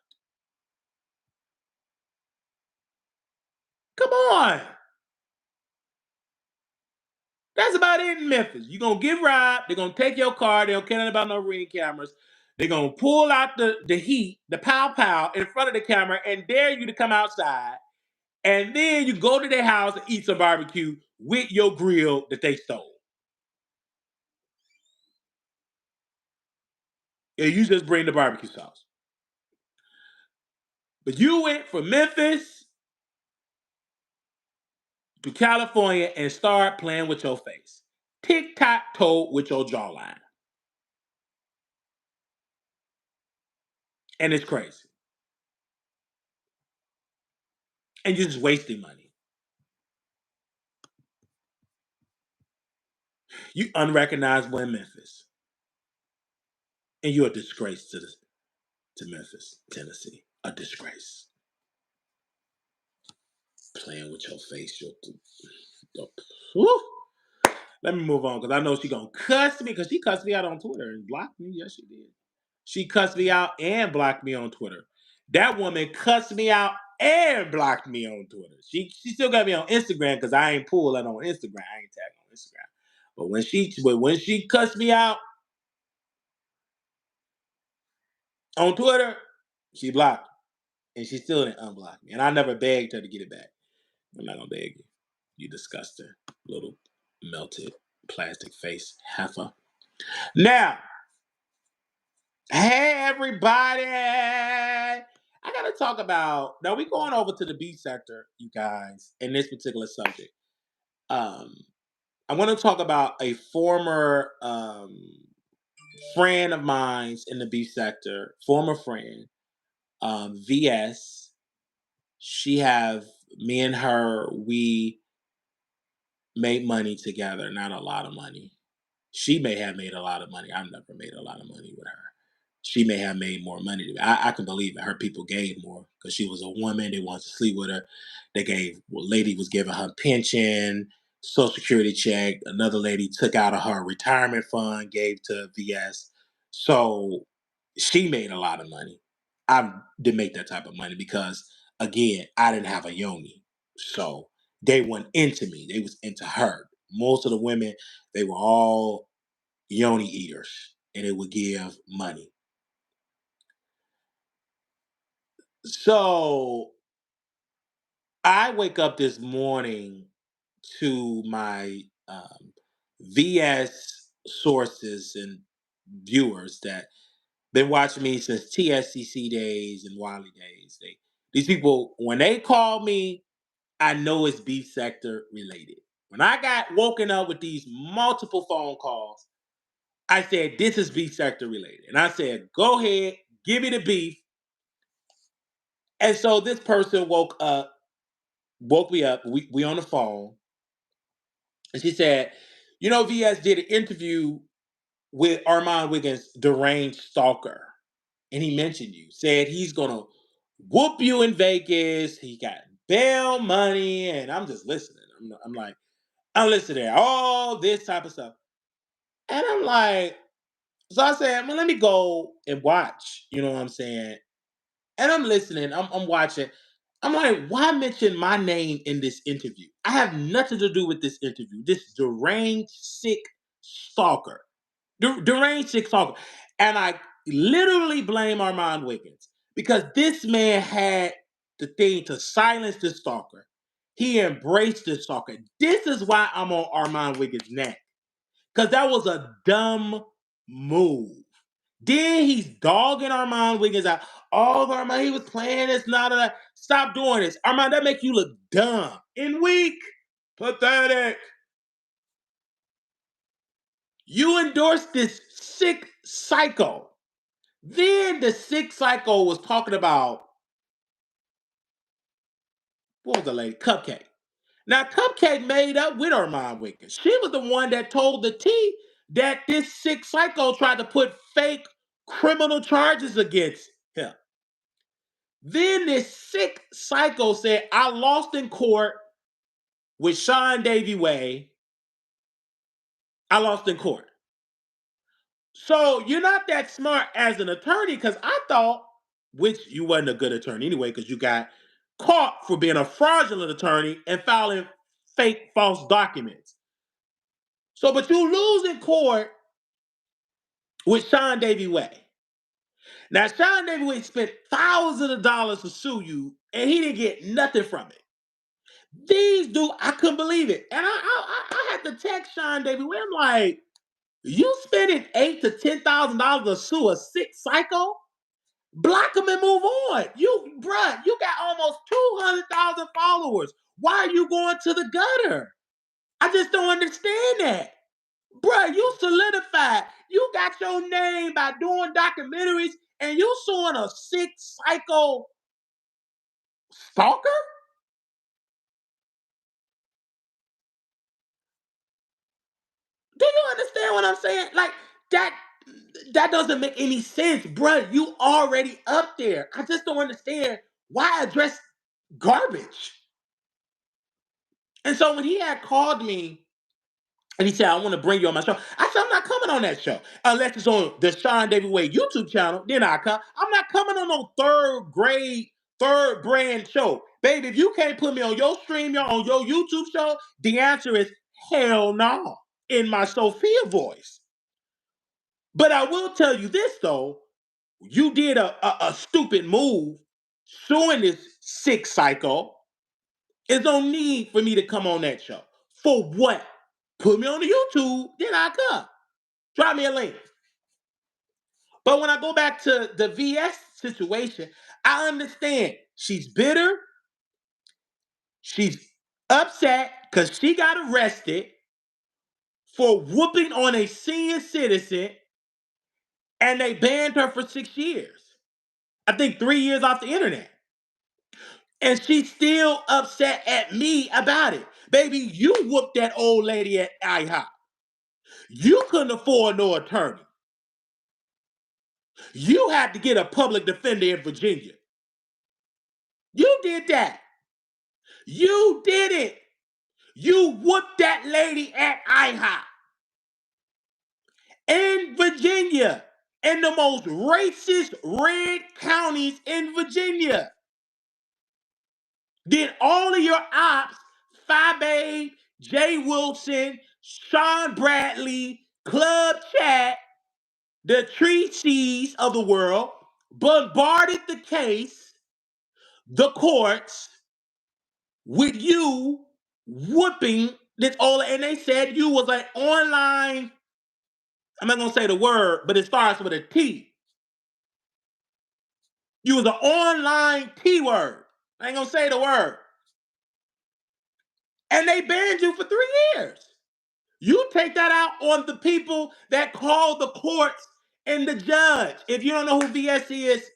Come on. That's about it in Memphis. You're gonna get robbed, they're gonna take your car, they don't care nothing about no ring cameras. They're gonna pull out the heat, the pow pow in front of the camera and dare you to come outside. And then you go to their house and eat some barbecue with your grill that they stole. And you just bring the barbecue sauce. But you went from Memphis to California and start playing with your face. Tic tac toe with your jawline. And it's crazy. And you're just wasting money. You unrecognizable in Memphis. And you're a disgrace to Memphis, Tennessee. A disgrace. Playing with your face. Woo. Let me move on because I know she gonna cuss me because she cussed me out on Twitter and blocked me. Yes, she did. She cussed me out and blocked me on Twitter. That woman cussed me out and blocked me on Twitter. She still got me on Instagram because I ain't pull that on Instagram. I ain't tagged on Instagram. But when she cussed me out on Twitter, she blocked me. And she still didn't unblock me. And I never begged her to get it back. I'm not gonna beg you. You disgusting little melted plastic face heifer. Now, hey everybody. I gotta talk about now we going over to the B sector, you guys, in this particular subject. Um, I want to talk about a former friend of mine's in the B sector, former friend, VS. She have me and her, we made money together, not a lot of money. She may have made a lot of money. I've never made a lot of money with her. She may have made more money than me. I can believe it. Her people gave more because she was a woman. They wanted to sleep with her. They gave, well, lady was giving her pension, social security check. Another lady took out of her retirement fund, gave to VS. So she made a lot of money. I didn't make that type of money because again, I didn't have a yoni. So they weren't into me. They was into her. Most of the women, they were all yoni eaters and it would give money. So I wake up this morning to my VS sources and viewers that been watching me since TSCC days and Wiley days. These people, when they call me, I know it's beef sector related. When I got woken up with these multiple phone calls, I said, this is beef sector related. And I said, go ahead, give me the beef. And so this person woke me up. We on the phone. And she said, VS did an interview with Armand Wiggins' deranged stalker. And he mentioned you, said he's going to whoop you in Vegas. He got bail money. And I'm just listening. I'm like, I'm listening to all this type of stuff. And I'm like, so I said, well, let me go and watch. You know what I'm saying? And I'm listening. I'm watching. I'm like, why mention my name in this interview? I have nothing to do with this interview. This deranged, sick stalker. Deranged, sick stalker. And I literally blame Armand Wiggins because this man had the thing to silence the stalker. He embraced the stalker. This is why I'm on Armand Wiggins' neck. Because that was a dumb move. Then he's dogging Armand Wiggins out. Oh, Armand, he was playing this, not a stop doing this. Armand, that make you look dumb and weak. Pathetic. You endorsed this sick psycho. Then the sick psycho was talking about, what was the lady? Cupcake. Now, Cupcake made up with Armand Wiggins. She was the one that told the T that this sick psycho tried to put fake criminal charges against him. Then this sick psycho said, I lost in court with Sean Davy Way. I lost in court. So you're not that smart as an attorney because I thought, which you wasn't a good attorney anyway, because you got caught for being a fraudulent attorney and filing fake false documents. So, but you lose in court with Sean Davy Way. Now, Sean Davy Way spent thousands of dollars to sue you, and he didn't get nothing from it. These dudes, I couldn't believe it. And I had to text Sean Davy Way. I'm like, you spending $8,000 to $10,000 to sue a sick psycho? Block him and move on. You got almost 200,000 followers. Why are you going to the gutter? I just don't understand that. Bruh, you solidified. You got your name by doing documentaries and you suing a sick psycho stalker? Do you understand what I'm saying? Like that that doesn't make any sense, bruh. You already up there. I just don't understand why address garbage. And so when he had called me and he said, I want to bring you on my show. I said, I'm not coming on that show. Unless it's on the Sean David Wade YouTube channel, then I come. I'm not coming on no third grade, third brand show. Baby, if you can't put me on your stream, on your YouTube show, the answer is hell no in my Sophia voice. But I will tell you this though, you did a stupid move suing this sick psycho. There's no need for me to come on that show. For what? Put me on the YouTube, then I come. Drop me a link. But when I go back to the VS situation, I understand she's bitter. She's upset because she got arrested for whooping on a senior citizen and they banned her for 6 years. I think 3 years off the internet. And she's still upset at me about it. Baby, you whooped that old lady at IHOP. You couldn't afford no attorney. You had to get a public defender in Virginia. You did that. You did it. You whooped that lady at IHOP in Virginia. in the most racist red counties in Virginia. Then all of your ops, Fabe, Jay Wilson, Sean Bradley, Club Chat, the Treacies of the world, bombarded the case, the courts, with you whooping this all, and they said you was an online. I'm not gonna say the word, but it starts with a T. You was an online T word. I ain't gonna say the word. And they banned you for 3 years. You take that out on the people that call the courts and the judge. If you don't know who VS is,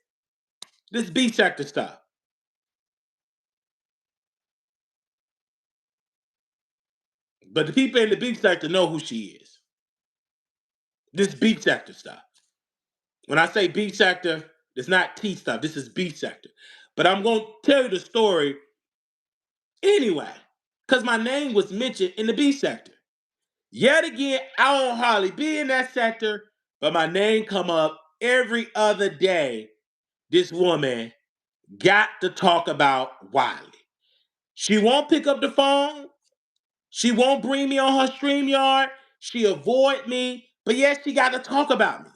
this B sector stuff. But the people in the B sector know who she is. This B sector stuff. When I say B sector, it's not T stuff. This is B sector. But I'm going to tell you the story anyway, because my name was mentioned in the B sector. Yet again, I don't hardly be in that sector, but my name come up every other day. This woman got to talk about Wiley. She won't pick up the phone. She won't bring me on her StreamYard. She avoid me, but yes, she got to talk about me.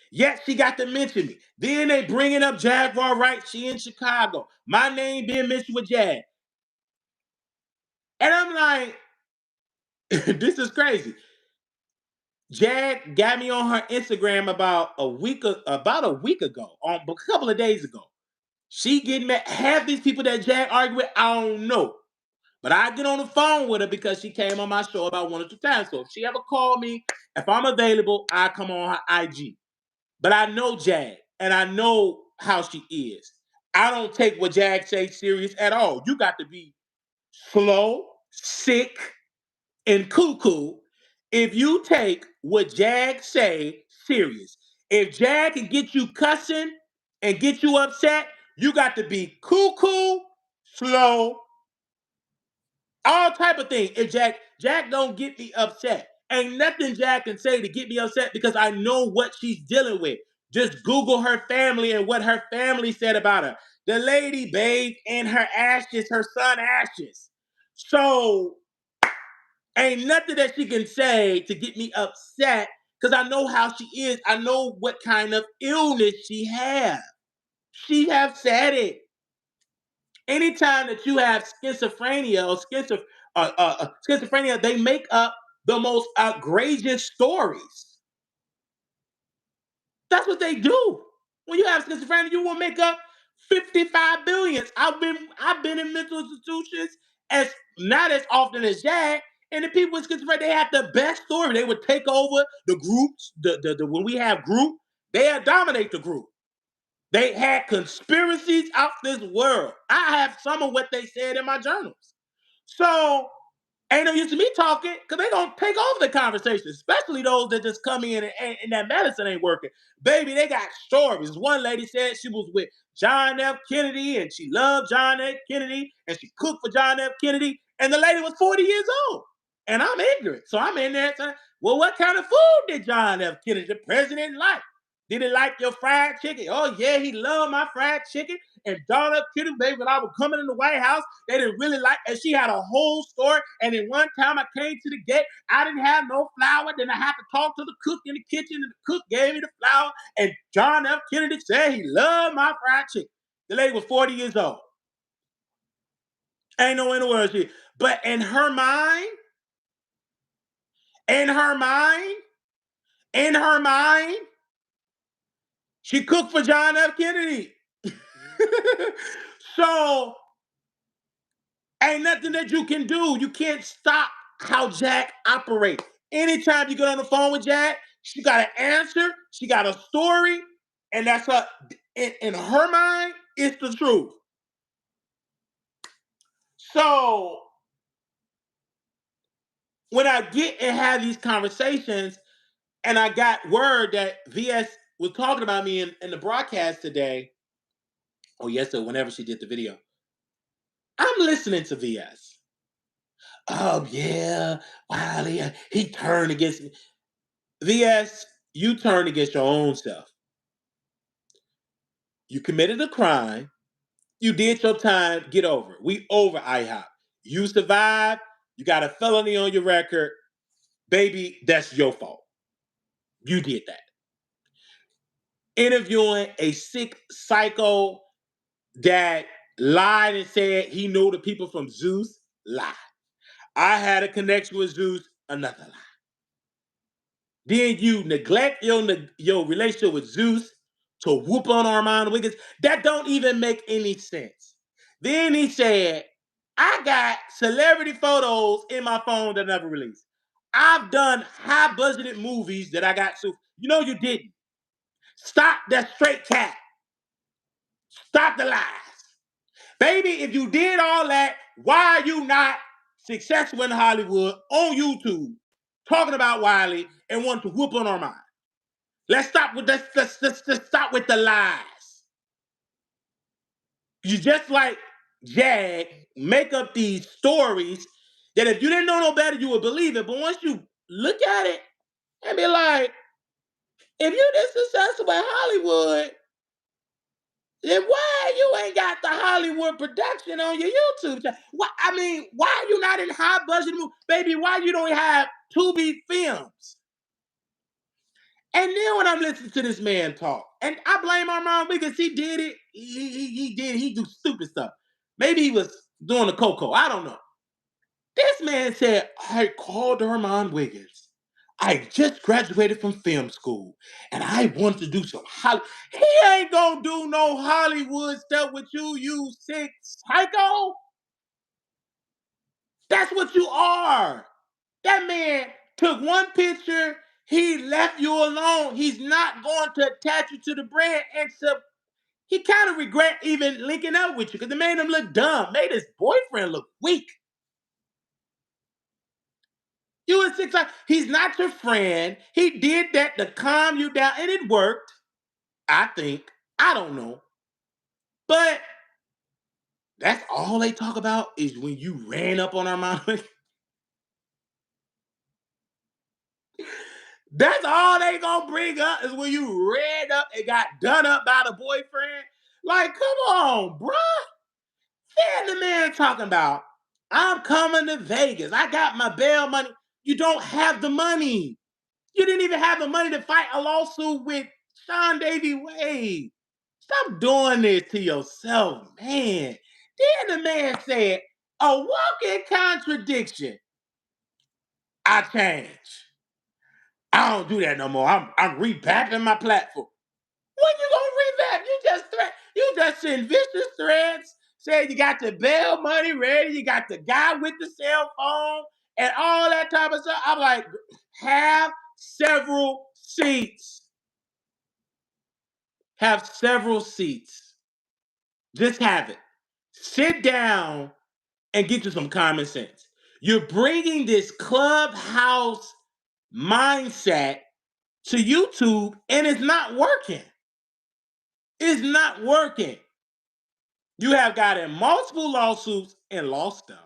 Yes, she got to mention me. Then they bringing up Jaguar Wright. She in Chicago. My name being mentioned with Jag. And I'm like, this is crazy. Jag got me on her Instagram about a week ago, a couple of days ago. She getting mad. Half these people that Jag argue with, I don't know. But I get on the phone with her because she came on my show about 1 or 2 times. So if she ever call me, if I'm available, I come on her IG. But I know Jag, and I know how she is. I don't take what Jag says serious at all. You got to be slow, sick, and cuckoo if you take what Jag say serious. If Jag can get you cussing and get you upset, you got to be cuckoo, slow, all type of things. If Jack don't get me upset, ain't nothing Jack can say to get me upset because I know what she's dealing with. Just Google her family and what her family said about her. The lady bathed in her ashes, her son ashes. So ain't nothing that she can say to get me upset because I know how she is. I know what kind of illness she has. She have said it. Anytime that you have schizophrenia or schizophrenia, they make up the most outrageous stories. That's what they do. When you have schizophrenia, you will make up 55 billions. I've been in mental institutions as not as often as Jag. And the people with schizophrenia, they have the best story. They would take over the groups. The when we have group, they dominate the group. They had conspiracies out this world. I have some of what they said in my journals. So ain't no use to me talking because they gonna take over the conversation, especially those that just come in and that medicine ain't working. Baby, they got stories. One lady said she was with John F. Kennedy and she loved John F. Kennedy and she cooked for John F. Kennedy, and the lady was 40 years old. And I'm ignorant. So I'm in there saying, well, what kind of food did John F. Kennedy, the president, like? Did he like your fried chicken? Oh, yeah, he loved my fried chicken. And John F. Kennedy, baby, when I was coming in the White House, they didn't really like, and she had a whole story. And then one time I came to the gate, I didn't have no flour. Then I had to talk to the cook in the kitchen, and the cook gave me the flour. And John F. Kennedy said he loved my fried chicken. The lady was 40 years old. Ain't no in the world she. But in her mind, in her mind, she cooked for John F. Kennedy. So ain't nothing that you can do. You can't stop how Jack operates. Anytime you get on the phone with Jack, she got an answer, she got a story, and that's her. In her mind, it's the truth. So when I get and have these conversations, and I got word that VS was talking about me in the broadcast today, or yesterday, whenever she did the video, I'm listening to VS. Oh yeah, Wiley, he turned against me. VS, you turned against your own self. You committed a crime. You did your time. Get over it. We over IHOP. You survived. You got a felony on your record. Baby, that's your fault. You did that. Interviewing a sick psycho that lied and said he knew the people from Zeus. Lie. I had a connection with Zeus. Another lie. Then you neglect your relationship with Zeus to whoop on Armand Wiggins. That don't even make any sense. Then he said, I got celebrity photos in my phone that I never released. I've done high budgeted movies that I got so you know you didn't. Stop that straight cat. Stop the lies. Baby, if you did all that, why are you not successful in Hollywood on YouTube talking about Wiley and want to whoop on Armand? Let's stop with let's stop with the lies. You just like Jag make up these stories that if you didn't know no better, you would believe it. But once you look at it and be like, if you're this successful in Hollywood, then why you ain't got the Hollywood production on your YouTube channel? Why, I mean, why are you not in high budget movies? Baby, why you don't have Tubi films? And then when I'm listening to this man talk, and I blame Armand because he did it. He do stupid stuff. Maybe he was doing the cocoa. I don't know. This man said, I called Armand Wiggins. I just graduated from film school and I want to do some Hollywood. He ain't gonna do no Hollywood stuff with you, you sick psycho. That's what you are. That man took one picture, he left you alone. He's not going to attach you to the brand. And so he kind of regret even linking up with you because it made him look dumb, made his boyfriend look weak. You were 6. He's not your friend. He did that to calm you down, and it worked. I think. I don't know. But that's all they talk about is when you ran up on Armando. That's all they gonna bring up is when you ran up and got done up by the boyfriend. Like, come on, bruh. Then the man talking about, I'm coming to Vegas. I got my bail money. You don't have the money. You didn't even have the money to fight a lawsuit with Sean Davy Wade. Stop doing this to yourself, man. Then the man said, a walking contradiction. I changed. I don't do that no more. I'm revamping my platform. When you gonna revamp? You just send vicious threats, saying you got the bail money ready, you got the guy with the cell phone, and all that type of stuff. I'm like, have several seats. Have several seats. Just have it. Sit down and get you some common sense. You're bringing this clubhouse mindset to YouTube and it's not working. It's not working. You have gotten multiple lawsuits and lost them.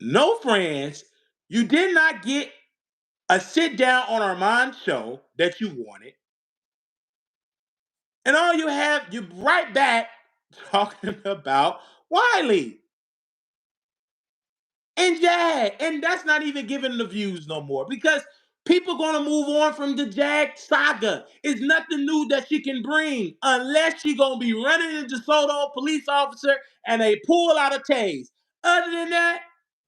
No friends. You did not get a sit down on Armand's show that you wanted. And all you have, you right back talking about Wiley and Jag. And that's not even giving the views no more because people gonna move on from the Jag saga. It's nothing new that she can bring unless she gonna be running into Soto police officer and they pull out a tase. Other than that,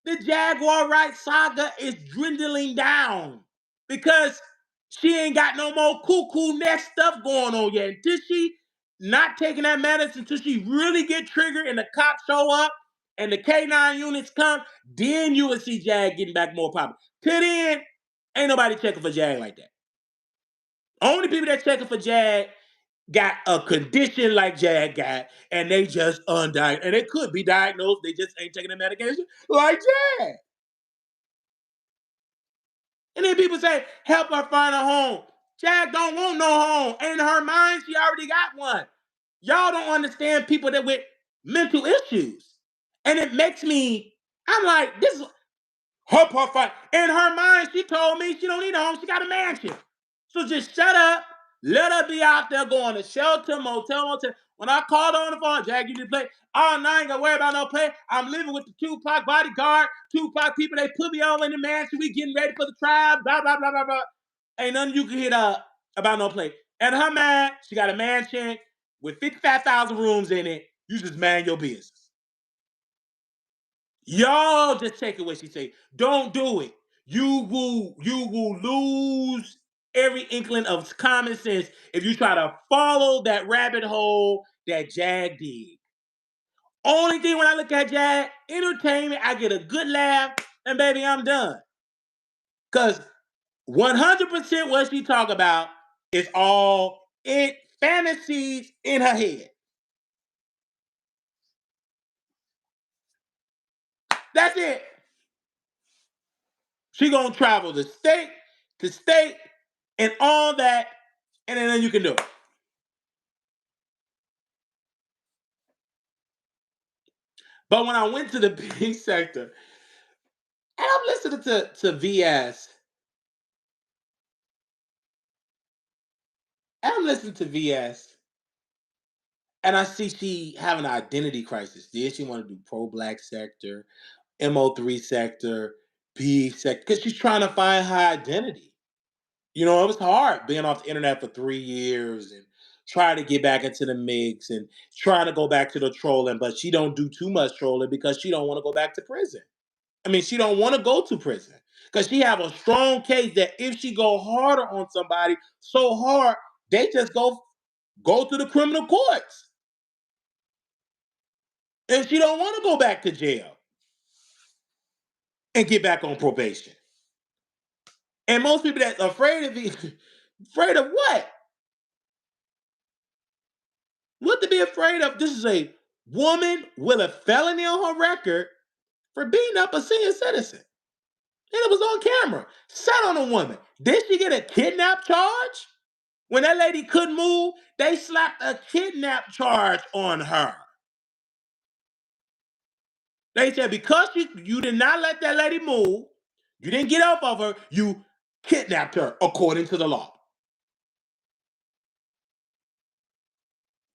the Jaguar Wright saga is dwindling down because she ain't got no more cuckoo nest stuff going on yet. Until she not taking that medicine, until she really get triggered and the cops show up and the K9 units come, then you will see Jag getting back more popular. Till then, ain't nobody checking for Jag like that. Only people that checking for Jag got a condition like Jag got, and they just undiagnosed. And it could be diagnosed, they just ain't taking the medication like Jag. And then people say, help her find a home. Jag don't want no home. In her mind, she already got one. Y'all don't understand people that with mental issues. And it makes me, I'm like, this is help her find. In her mind, she told me she don't need a home. She got a mansion. So just shut up Let her be out there going to shelter, motel. When I called her on the phone, Jack, you need to play. Oh, no, I ain't gonna worry about no play. I'm living with the Tupac bodyguard. Tupac people, they put me all in the mansion. We getting ready for the tribe. Blah, blah, blah, blah, blah. Ain't nothing you can hit about no play. And her man, she got a mansion with 55,000 rooms in it. You just mind your business. Y'all just take it what she say. Don't do it. You will lose every inkling of common sense if you try to follow that rabbit hole that Jag did. Only thing when I look at Jag, entertainment, I get a good laugh, and baby, I'm done. Cause 100% what she talk about is all it fantasies in her head. That's it. She gonna travel the state to state and all that, and then you can do it. But when I went to the B sector, and I'm listening to VS, and I'm listening to VS, and I see she having an identity crisis. Did she want to do pro-black sector, MO3 sector, B sector? Because she's trying to find her identity. You know, it was hard being off the internet for 3 years and trying to get back into the mix and trying to go back to the trolling, but she don't do too much trolling because she don't want to go back to prison. I mean, she don't want to go to prison because she have a strong case that if she go harder on somebody so hard, they just go to the criminal courts, and she don't want to go back to jail and get back on probation. And most people that's afraid of afraid of what? What to be afraid of? This is a woman with a felony on her record for beating up a senior citizen. And it was on camera. Sat on a woman. Did she get a kidnap charge? When that lady couldn't move, they slapped a kidnap charge on her. They said because you did not let that lady move, you didn't get up of her, you kidnapped her according to the law.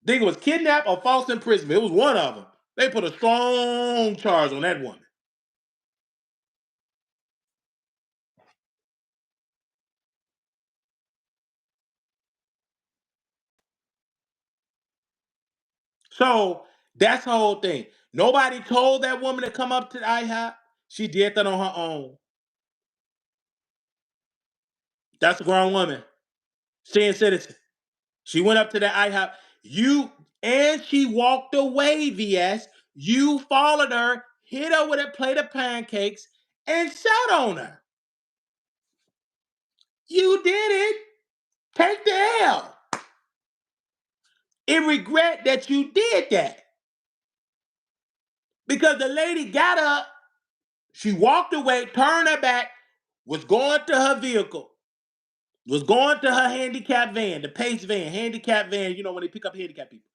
I think it was kidnap or false imprisonment. It was one of them. They put a strong charge on that woman. So that's the whole thing. Nobody told that woman to come up to the IHOP. She did that on her own. That's a grown woman, senior citizen. She went up to the IHOP. She walked away, VS. You followed her, hit her with a plate of pancakes, and sat on her. You did it. Take the L. And regret that you did that. Because the lady got up, she walked away, turned her back, was going to her vehicle, was going to her handicapped van, the Pace van, handicapped van, you know, when they pick up handicapped people.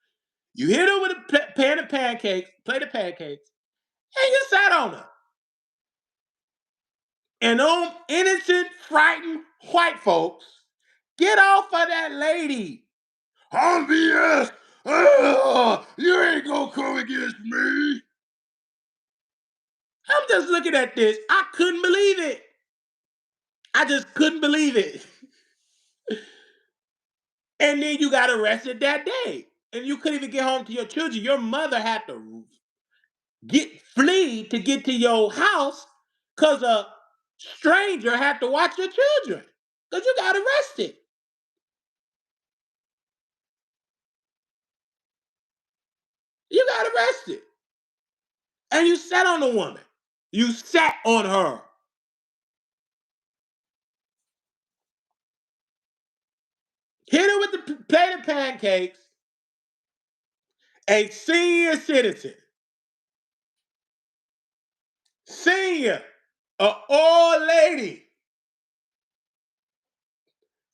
You hit her with a pan of pancakes, plate of pancakes, and you sat on her. And them innocent, frightened white folks get off of that lady. I'm BS. You ain't gonna come against me. I'm just looking at this. I couldn't believe it. I just couldn't believe it. And then you got arrested that day. And you couldn't even get home to your children. Your mother had to flee to get to your house because a stranger had to watch your children. Because you got arrested. You got arrested. And you sat on the woman. You sat on her. Hit her with the plate of pancakes. A senior citizen. Senior. An old lady.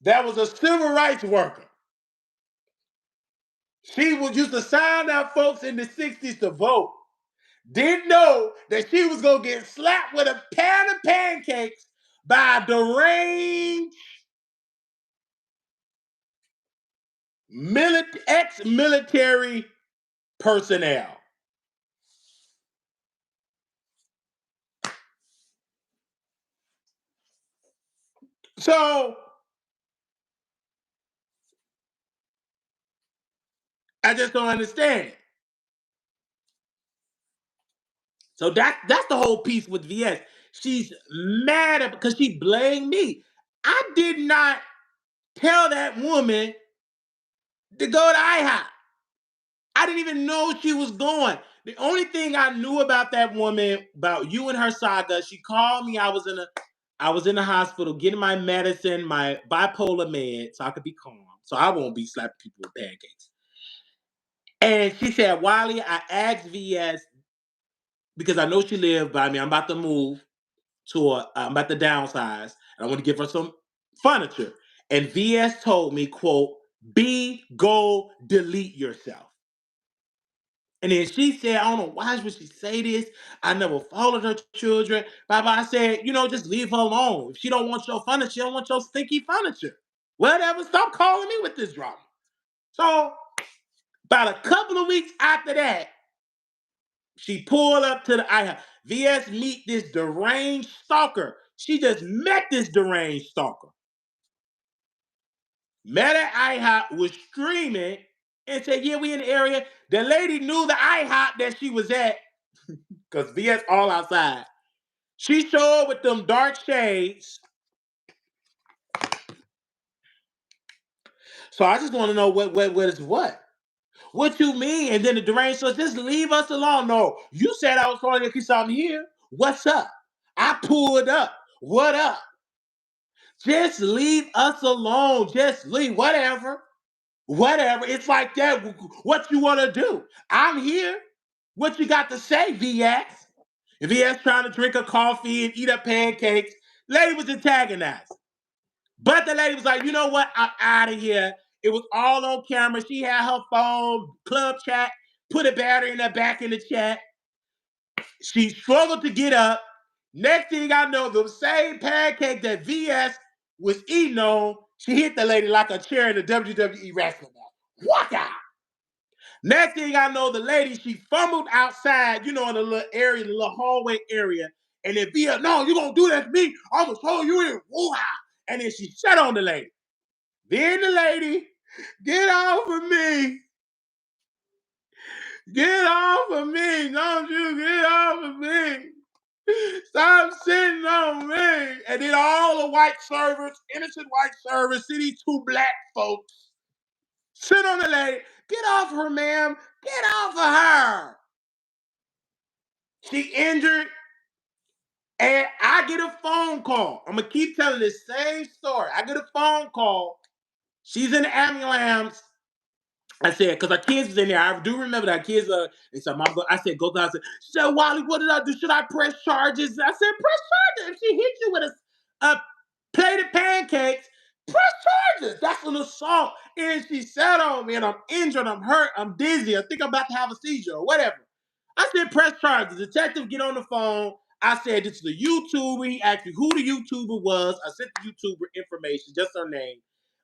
That was a civil rights worker. She was used to sign out folks in the 60s to vote. Didn't know that she was going to get slapped with a pan of pancakes by a deranged ex-military personnel. So I just don't understand it. So that's the whole piece with VS. She's mad because she blamed me. I did not tell that woman to go to IHOP. I didn't even know she was going. The only thing I knew about that woman, about you and her saga, she called me. I was in the hospital getting my medicine, my bipolar med, so I could be calm, so I won't be slapping people with pancakes. And she said, Wiley, I asked VS because I know she lived by me. I'm about to move I'm about to downsize, and I want to give her some furniture. And VS told me, quote, go delete yourself. And then she said, I don't know why would she say this. I never followed her children. Baba, I said, just leave her alone. If she don't want your furniture, she don't want your stinky furniture. Whatever, stop calling me with this drama. So about a couple of weeks after that, she pulled up to the IHOP. VS meet this deranged stalker. She just met this deranged stalker. Met at IHOP, was streaming, and said, yeah, we in the area. The lady knew the IHOP that she was at, because VS all outside. She showed with them dark shades. So I just want to know what is what. What you mean? And then the deranged said, just leave us alone. No, you said I was calling you because I'm here. What's up? I pulled up. What up? Just leave us alone. Just leave. Whatever. Whatever. It's like that. What you want to do? I'm here. What you got to say, VS? If VS trying to drink a coffee and eat up pancakes, lady was antagonized. But the lady was like, you know what? I'm out of here. It was all on camera. She had her phone, club chat, put a battery in her back in the chat. She struggled to get up. Next thing I know, the same pancake that VS was eating on, she hit the lady like a chair in the WWE wrestling match. Walk out. Next thing I know, the lady, she fumbled outside, in the little area, the little hallway area. And then VS, no, you gonna do that to me? I'm gonna throw you in. Woo-ha. And then she sat on the lady. Then the lady, get off of me. Get off of me. Don't you get off of me. Stop sitting on me. And then all the white servers, innocent white servers, see these two black folks sit on the lady. Get off her, ma'am. Get off of her. She injured. And I get a phone call. I'm going to keep telling this same story. I get a phone call. She's in the ambulance. I said, because our kids was in there. I do remember that kids. They said, Mom, I said, go down. She said, Wally, what did I do? Should I press charges? I said, press charges. If she hit you with a plate of pancakes, press charges. That's an assault. And she sat on me, and I'm injured. I'm hurt. I'm dizzy. I think I'm about to have a seizure or whatever. I said, press charges. The detective get on the phone. I said, this is a YouTuber. He asked me who the YouTuber was. I sent the YouTuber information, just her name.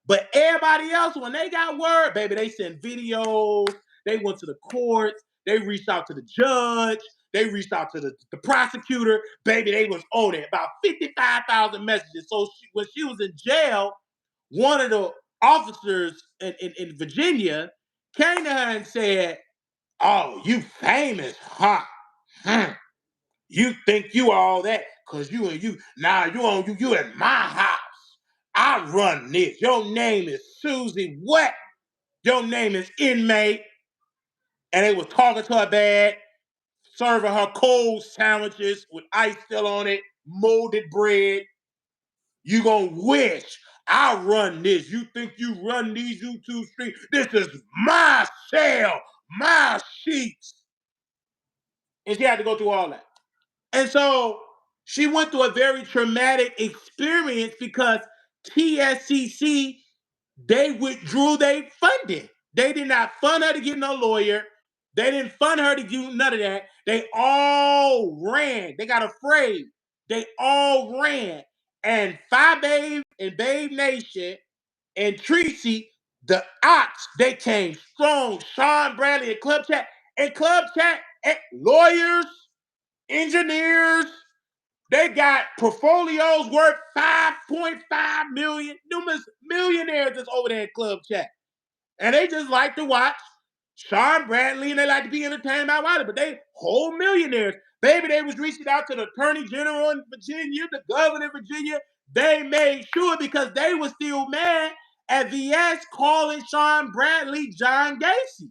But everybody else, when they got word, baby, they sent videos. They went to the courts. They reached out to the judge. They reached out to the prosecutor. Baby, they was on it. About 55,000 messages. So when she was in jail, one of the officers in Virginia came to her and said, oh, you famous, huh? You think you all that because you in my house. I run this. Your name is Susie what? Your name is inmate. And they was talking to her bad, serving her cold sandwiches with ice still on it, molded bread. You gonna wish I run this. You think you run these YouTube streams? This is my cell, my sheets. And she had to go through all that. And so she went through a very traumatic experience because TSCC, they withdrew their funding. They did not fund her to get no lawyer. They didn't fund her to do none of that. They all ran. They got afraid. They all ran. And Phi Babe and Babe Nation and Tracy, The ops, they came strong. Sean Bradley and Club Chat, lawyers, engineers, they got portfolios worth 5.5 million. Numerous millionaires that's over there at Club Chat. And they just like to watch Sean Bradley and they like to be entertained by Wiley, but they whole millionaires. Baby, they was reaching out to the Attorney General in Virginia, the governor in Virginia. They made sure because they were still mad at VS calling Sean Bradley John Gacy.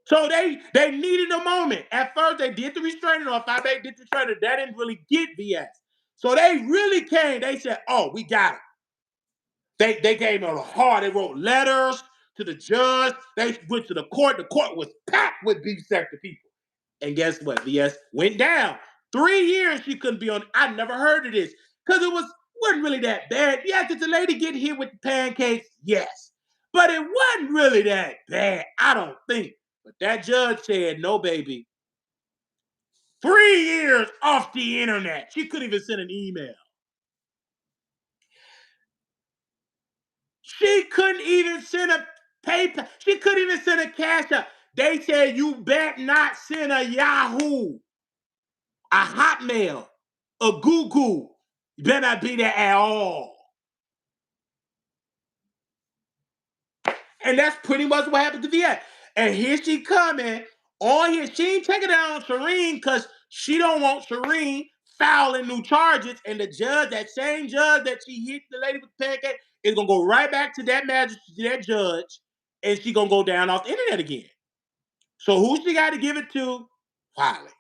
So they needed a moment. At first, they did the restraining order. They did the restraining. That didn't really get VS. So they really came. They said, "Oh, we got it." They came on hard. They wrote letters to the judge. They went to the court. The court was packed with beef sector people. And guess what? VS went down. 3 years she couldn't be on. I never heard of this because wasn't really that bad. Yeah, did the lady get hit with the pancakes? Yes, but it wasn't really that bad. I don't think. But that judge said, "No, baby. 3 years off the internet." She couldn't even send an email. She couldn't even send a PayPal. She couldn't even send a cash up. They said you bet not send a Yahoo, a Hotmail, a Google. You better not be there at all. And that's pretty much what happened to VS. And here she coming on here. She ain't taking down on Shireen because she don't want Shireen filing new charges. And the judge, that same judge that she hit the lady with the pancake, is gonna go right back to that magistrate, that judge, and she gonna go down off the internet again. So who she got to give it to? Wiley.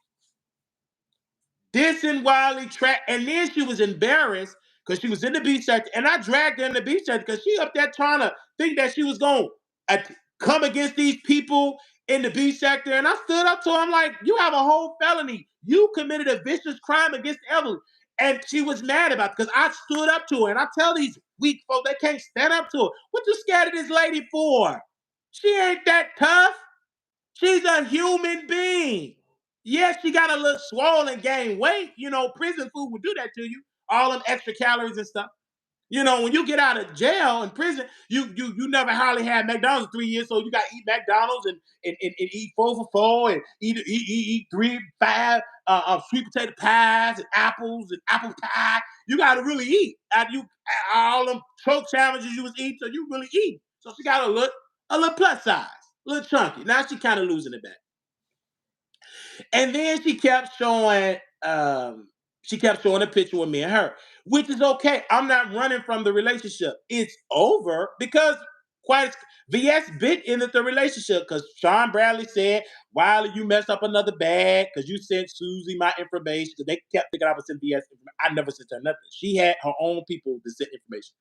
This and Wiley track, and then she was embarrassed because she was in the beach sector, and I dragged her in the beach sector because she up there trying to think that she was going to come against these people in the beach sector, and I stood up to her. I'm like, you have a whole felony. You committed a vicious crime against Evelyn. And she was mad about it because I stood up to her, and I tell these weak folks they can't stand up to her. What you scared of this lady for? She ain't that tough. She's a human being. Yes, she got a little swollen, gain weight. You know, prison food will do that to you. All them extra calories and stuff. You know, when you get out of jail and prison, you never hardly had McDonald's in 3 years, so you got to eat McDonald's and eat 4 for 4 and eat 3, 5 sweet potato pies and apples and apple pie. You got to really eat. All them choke sandwiches you was eating, so you really eat. So she got a little plus size, a little chunky. Now she kind of losing it back. And then she kept showing a picture with me and her, which is okay. I'm not running from the relationship. It's over because VS bit into the relationship because Sean Bradley said, Wiley, you messed up another bag because you sent Susie my information because they kept thinking I was sending VS information. I never sent her nothing. She had her own people to send information.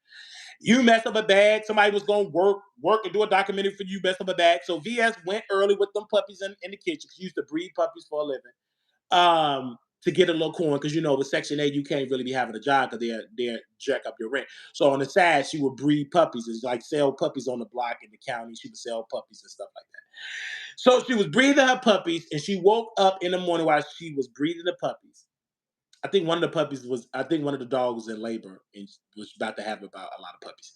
You messed up a bag. Somebody was going to work and do a documentary for you. Messed up a bag. So VS went early with them puppies in the kitchen. She used to breed puppies for a living. To get a little coin because you know with Section 8 you can't really be having a job because they jack up your rent. So on the side she would breed puppies. It's like sell puppies on the block in the county. She would sell puppies and stuff like that. So she was breeding her puppies and she woke up in the morning while she was breeding the puppies. I think one of the dogs was in labor and was about to have about a lot of puppies.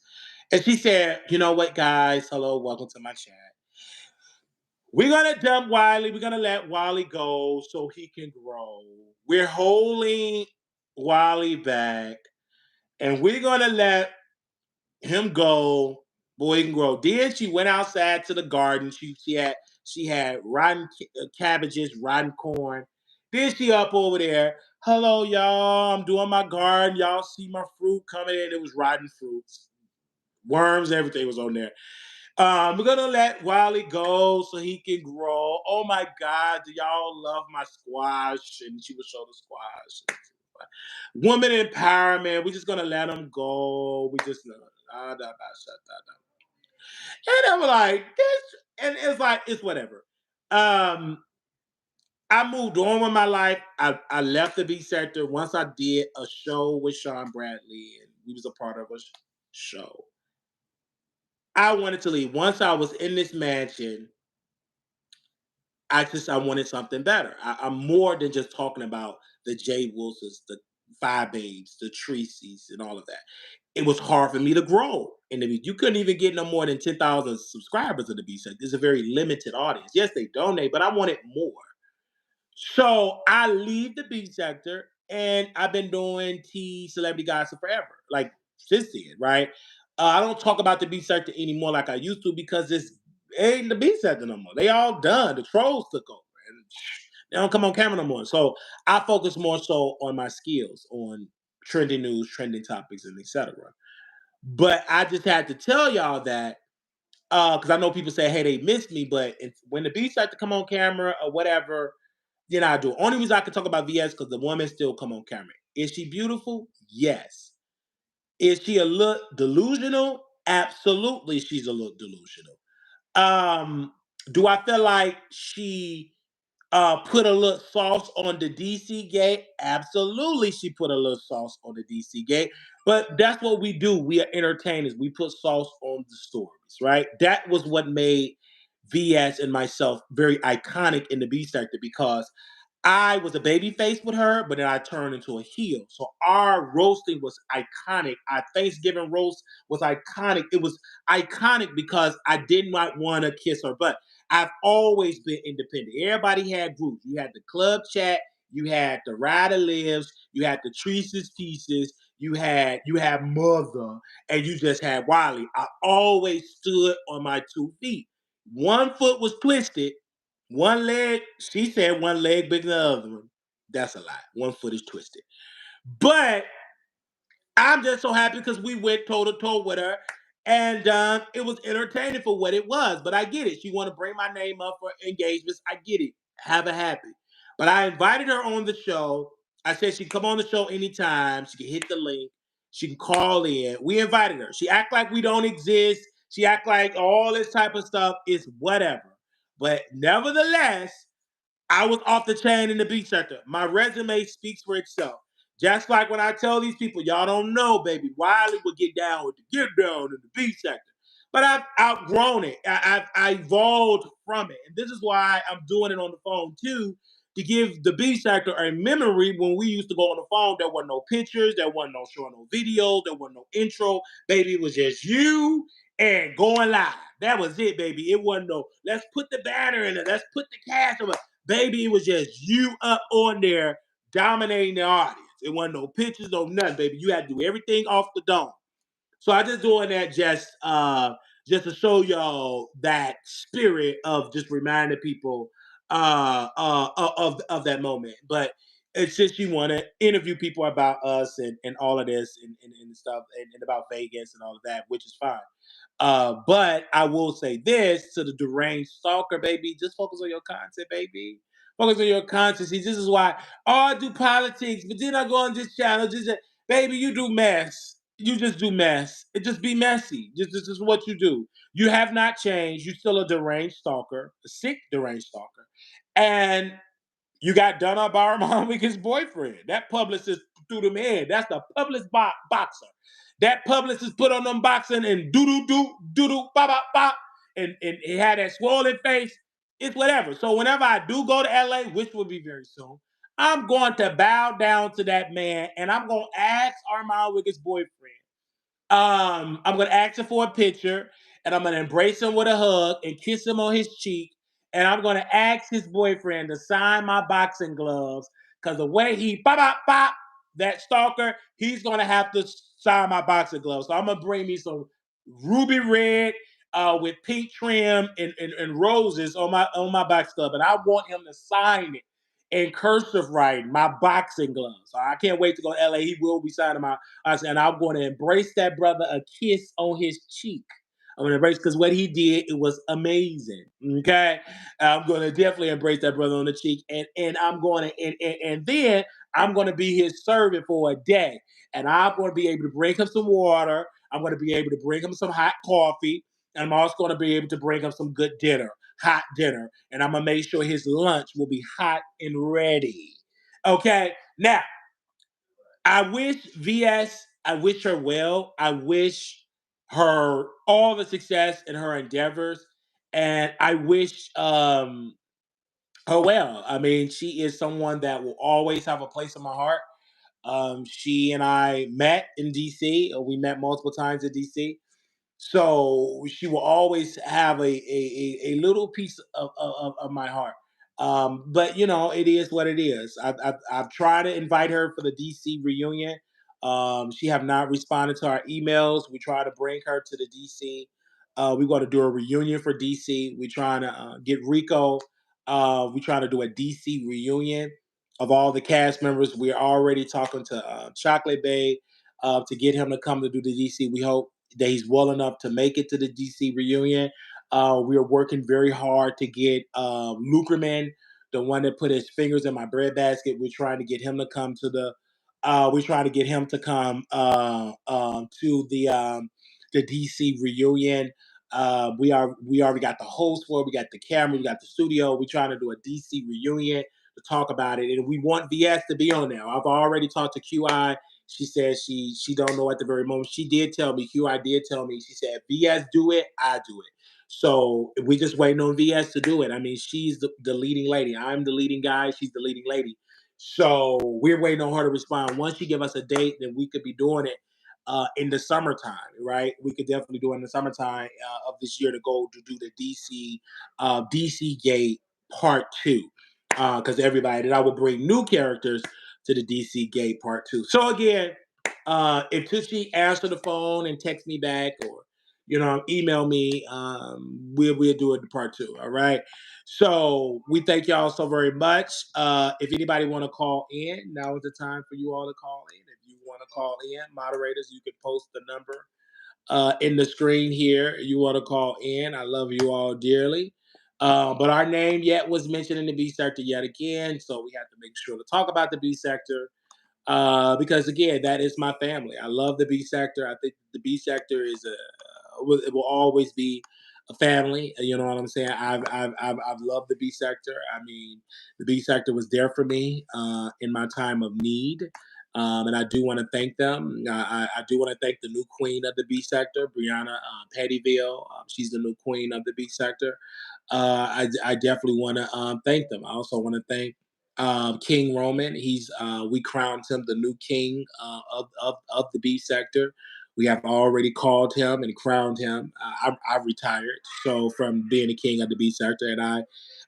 And she said, you know what, guys? Hello, welcome to my chat. We're gonna dump Wiley. We're gonna let Wiley go so he can grow. We're holding Wiley back, and we're gonna let him go. Boy, he can grow. Then she went outside to the garden. She had rotten cabbages, rotten corn. Then she up over there. Hello, y'all. I'm doing my garden. Y'all see my fruit coming in. It was rotten fruits, worms, everything was on there. We're gonna let Wiley go so he can grow. Oh my God, do y'all love my squash? And she would show the squash. Woman empowerment. We're just gonna let him go. We just and I'm like, this, and it's like it's whatever. Um, I moved on with my life. I left the beat sector once I did a show with Sean Bradley, and we was a part of a show. I wanted to leave. Once I was in this mansion, I wanted something better. I'm more than just talking about the Jay Wilsons, Five Babes, the Tracy's, and all of that. It was hard for me to grow in the beat. You couldn't even get no more than 10,000 subscribers in the beat. It's a very limited audience. Yes, they donate, but I wanted more. So I leave the beat sector and I've been doing T celebrity gossip forever, like since then, right? I don't talk about the beat sector anymore like I used to because it's ain't the beat sector no more. They all done. The trolls took over and they don't come on camera no more. So I focus more so on my skills, on trending news, trending topics, and etc. But I just had to tell y'all that because I know people say, "Hey, they miss me," but when the beats start to come on camera or whatever, then I do. Only reason I can talk about VS because the woman still come on camera. Is she beautiful? Yes. Is she a look delusional? Absolutely, she's a look delusional. Um, do I feel like she put a little sauce on the DC gate? Absolutely, she put a little sauce on the DC gate. But that's what we do. We are entertainers. We put sauce on the stories, right? That was what made VS and myself very iconic in the B sector because I was a baby face with her, but then I turned into a heel. So our roasting was iconic. Our Thanksgiving roast was iconic. It was iconic because I did not want to kiss her butt. I've always been independent. Everybody had groups. You had the club chat, you had the Rider Lives, you had the Treese's Pieces, you had Mother, and you just had Wiley. I always stood on my 2 feet. One foot was twisted, one leg, she said one leg bigger than the other one. That's a lie. One foot is twisted. But I'm just so happy because we went toe to toe with her, and it was entertaining for what it was. But I get it. She want to bring my name up for engagements. I get it. Have a happy. But I invited her on the show. I said she can come on the show anytime. She can hit the link. She can call in. We invited her. She act like we don't exist. She act like all this type of stuff is whatever. But nevertheless, I was off the chain in the beat sector. My resume speaks for itself. Just like when I tell these people, y'all don't know, baby, Wiley would get down with the get down in the beat sector. But I've outgrown it. I evolved from it. And this is why I'm doing it on the phone too, to give the beat sector a memory when we used to go on the phone. There were no pictures, there wasn't no showing no videos, there wasn't no intro. Baby, it was just you and going live. That was it, baby. It wasn't no, let's put the banner in it, let's put the cast of it. Baby, it was just you up on there dominating the audience. It wasn't no pictures, no nothing, baby. You had to do everything off the dome. So I just doing that just to show y'all that spirit of just reminding people of that moment. But it's just you want to interview people about us and all of this and stuff and about Vegas and all of that, which is fine. But I will say this to the deranged stalker, baby, just focus on your content, baby. Focus on your content. See, this is why I do politics, but then I go on this channel, baby, you do mess. You just do mess. It just be messy. This is what you do. You have not changed. You're still a deranged stalker, a sick deranged stalker. And you got done up by our mom with his boyfriend. That publicist threw them in. That's the publicist boxer. That publicist put on them boxing and doo ba ba ba, and he had that swollen face. It's whatever. So whenever I do go to LA, which will be very soon, I'm going to bow down to that man and I'm going to ask Armand Wiggins' boyfriend. I'm gonna ask him for a picture, and I'm gonna embrace him with a hug and kiss him on his cheek. And I'm gonna ask his boyfriend to sign my boxing gloves because the way he pop pop pop that stalker, he's gonna have to sign my boxing gloves. So I'm gonna bring me some ruby red with pink trim and roses on my box glove, and I want him to sign it in cursive writing, my boxing gloves. So I can't wait to go to LA. He will be signing my and I'm going to embrace that brother a kiss on his cheek. I'm going to embrace because what he did, it was amazing. Okay. I'm going to definitely embrace that brother on the cheek. And I'm going to, and then I'm going to be his servant for a day. And I'm going to be able to bring him some water. I'm going to be able to bring him some hot coffee. And I'm also going to be able to bring him some good dinner, hot dinner. And I'm going to make sure his lunch will be hot and ready. Okay. Now, I wish VS, I wish her well. I wish her all the success in her endeavors. And I wish her well. I mean, she is someone that will always have a place in my heart. She and I met in DC. We met multiple times in DC. So she will always have a little piece of my heart. But it is what it is. I've tried to invite her for the DC reunion. She have not responded to our emails. We try to bring her to the DC. We're going to do a reunion for DC. We're trying to get Rico. We're trying to do a DC reunion of all the cast members. We're already talking to Chocolate Bay to get him to come to do the DC. We hope that he's well enough to make it to the DC reunion. We are working very hard to get Lukerman, the one that put his fingers in my breadbasket. We're trying to get him to come to the. We're trying to get him to come to the DC reunion. We already got the host for it. We got the camera. We got the studio. We're trying to do a DC reunion to talk about it, and we want VS to be on there. I've already talked to QI. She said she don't know at the very moment. She did tell me, QI did tell me, she said, VS do it, I do it. So we just waiting on VS to do it. I mean, she's the leading lady. I'm the leading guy. She's the leading lady. So we're waiting on her to respond. Once she give us a date, then we could be doing it in the summertime, right? We could definitely do it in the summertime of this year to go to do the DC Gate Part 2. Because everybody that I would bring new characters to the DC Gate Part 2. So again, if Tushy answer the phone and text me back or email me, we'll do it in Part 2. All right. So we thank y'all so very much. If anybody want to call in, now is the time for you all to call in. If you want to call in, moderators, you can post the number in the screen here. You want to call in. I love you all dearly. But our name yet was mentioned in the B sector yet again, so we have to make sure to talk about the B sector because again, that is my family. I love the B sector. I think the B sector is it will always be a family. You know what I'm saying? I've loved the B sector. I mean, the B sector was there for me in my time of need. And I do want to thank them. I do want to thank the new queen of the B sector, Brianna Pettyville. She's the new queen of the B sector. I definitely want to thank them. I also want to thank King Roman. We crowned him the new king of the B sector. We have already called him and crowned him. I retired so from being the king of the B sector, and I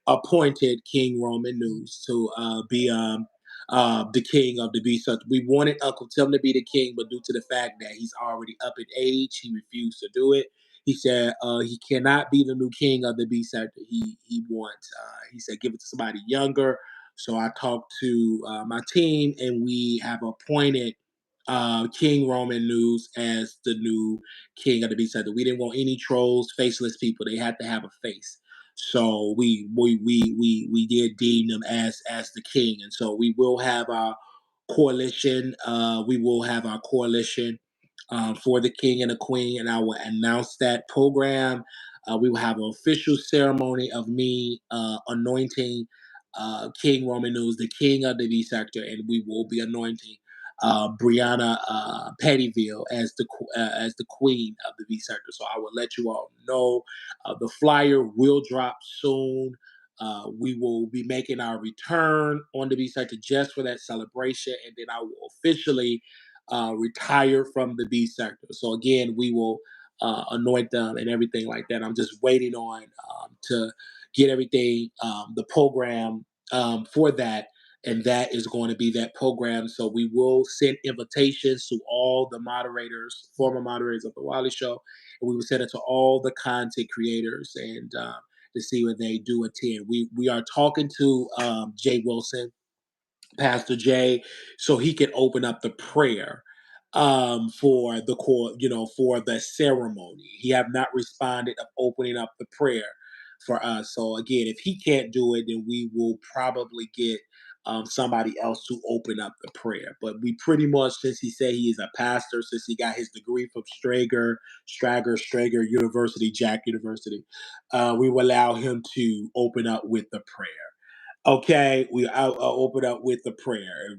appointed King Roman News to be the king of the B sector. We wanted Uncle Tim to be the king, but due to the fact that he's already up in age, he refused to do it. He said he cannot be the new king of the B sector. He wants. He said give it to somebody younger. So I talked to my team, and we have appointed King Roman News as the new king of the B sector. We didn't want any trolls, faceless people. They had to have a face. So we did deem them as the king, and so we will have our coalition. We will have our coalition for the king and the queen, and I will announce that program. We will have an official ceremony of me anointing King Roman News, the king of the B sector, and we will be anointing Brianna Pettyville as the queen of the B sector. So I will let you all know. The flyer will drop soon. We will be making our return on the B sector just for that celebration, and then I will officially retire from the B sector. So again, we will anoint them and everything like that. I'm just waiting on to get everything, the program for that, and that is going to be that program. So we will send invitations to all the moderators, former moderators of the Wiley Show, and we will send it to all the content creators and to see what they do attend. We are talking to Jay Wilson, Pastor Jay, so he can open up the prayer for the core, for the ceremony. He have not responded of opening up the prayer for us. So again, if he can't do it, then we will probably get somebody else to open up the prayer. But we pretty much, since he said he is a pastor, since he got his degree from Strager University, Jack University, we will allow him to open up with the prayer. Okay, I'll open up with the prayer,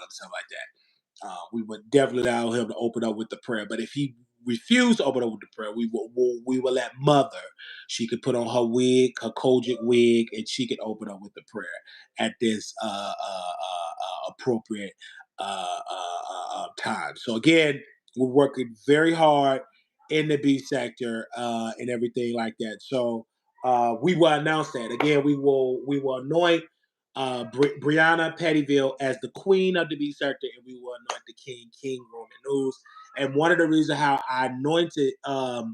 something like that. We would definitely allow him to open up with the prayer. But if he refused to open up with the prayer, we will let Mother. She could put on her wig, her Kodak wig, and she could open up with the prayer at this appropriate time. So again, we're working very hard in the B sector and everything like that. So we will announce that again. We will anoint Brianna Pettyville as the queen of the B sector, and we will anoint the King Roman News. And one of the reasons how I anointed of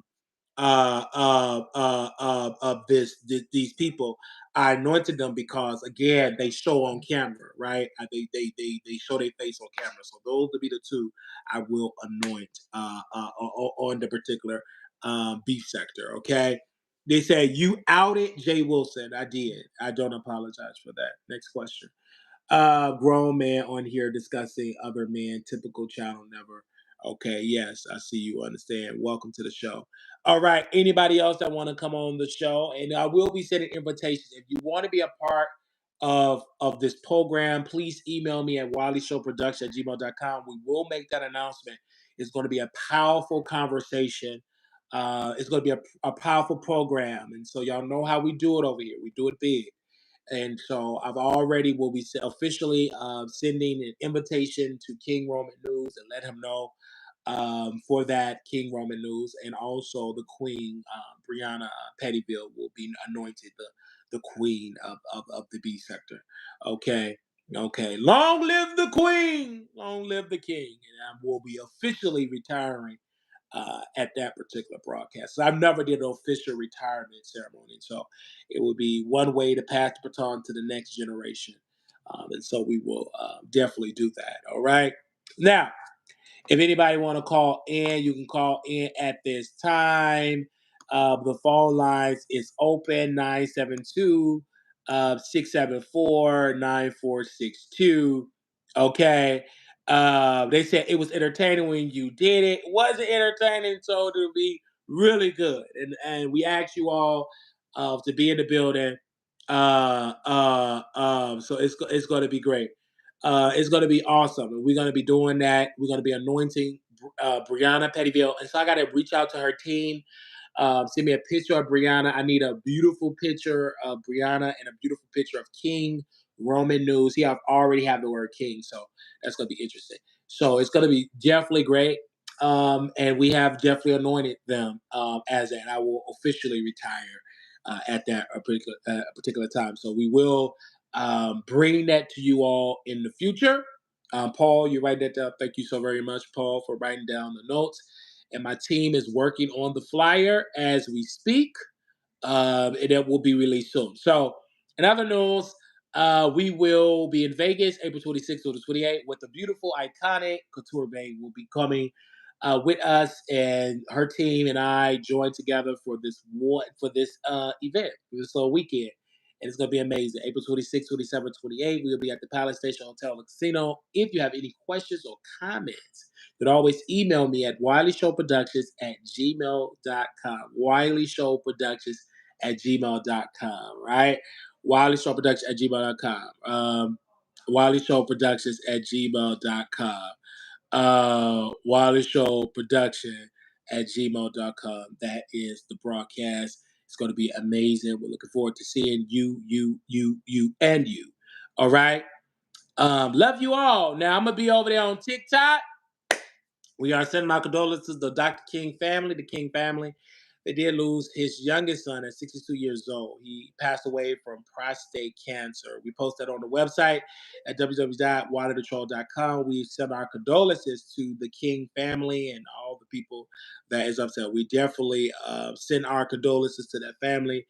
these people. I anointed them because again they show on camera, right? They show their face on camera. So those will be the two I will anoint on the particular beef sector. Okay. They said you outed Jay Wilson. I did. I don't apologize for that. Next question. Grown man on here discussing other men, typical channel never. Okay, yes, I see you understand. Welcome to the show. All right, anybody else that want to come on the show? And I will be sending invitations. If you want to be a part of this program, please email me at wileyshowproduction@gmail.com. We will make that announcement. It's going to be a powerful conversation. It's going to be a powerful program. And so y'all know how we do it over here. We do it big. And so I've already will be officially sending an invitation to King Roman News and let him know for that King Roman News, and also the Queen Brianna Pettyville will be anointed the Queen of the B sector. Okay, okay. Long live the Queen! Long live the King! And I will be officially retiring at that particular broadcast. So I've never did an official retirement ceremony. So it would be one way to pass the baton to the next generation. And so we will definitely do that. All right. Now, if anybody want to call in, you can call in at this time. The phone lines is open 972 674 9462. Okay. They said it was entertaining when you did it. It wasn't entertaining, so it'll be really good. And we asked you all to be in the building. So it's going to be great. It's going to be awesome. And we're going to be doing that. We're going to be anointing Brianna Pettyville. And so I got to reach out to her team. Send me a picture of Brianna. I need a beautiful picture of Brianna and a beautiful picture of King Roman News. Already have the word King, so that's going to be interesting. So it's going to be definitely great. And we have definitely anointed them as that. I will officially retire at that particular time. So we will bring that to you all in the future. Paul, you write that down. Thank you so very much, Paul, for writing down the notes. And my team is working on the flyer as we speak, and it will be released soon. So, in other news, we will be in Vegas April 26th to the 28th with the beautiful, iconic Couture Bay will be coming with us, and her team and I join together for this event, for this weekend. And it's going to be amazing. April 26th, 27th, 28th, we'll be at the Palace Station Hotel and Casino. If you have any questions or comments, you can always email me at wileyshowproductions@gmail.com. wileyshowproductions@gmail.com, right? wileyshowproductions@gmail.com. wileyshowproductions@gmail.com. Wiley Show Production at gmail.com. That is the broadcast. It's going to be amazing. We're looking forward to seeing you, and you. All right. Love you all. Now I'm gonna be over there on TikTok. We are sending my condolences to the Dr. King family, the King family. They did lose his youngest son at 62 years old. He passed away from prostate cancer. We post that on the website at www.waterthetroll.com. We send our condolences to the King family and all the people that is upset. We definitely send our condolences to that family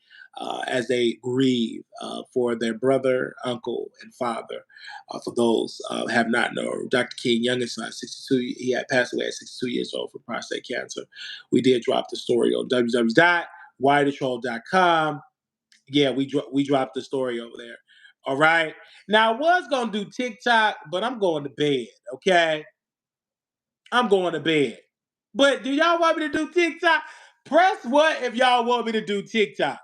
as they grieve for their brother, uncle, and father. For those have not known, Dr. King, youngest son, 62, he had passed away at 62 years old from prostate cancer. We did drop the story on www.wirethetroll.com. Yeah, we dropped the story over there. All right. Now, I was going to do TikTok, but I'm going to bed, okay? I'm going to bed. But do y'all want me to do TikTok? Press what if y'all want me to do TikTok?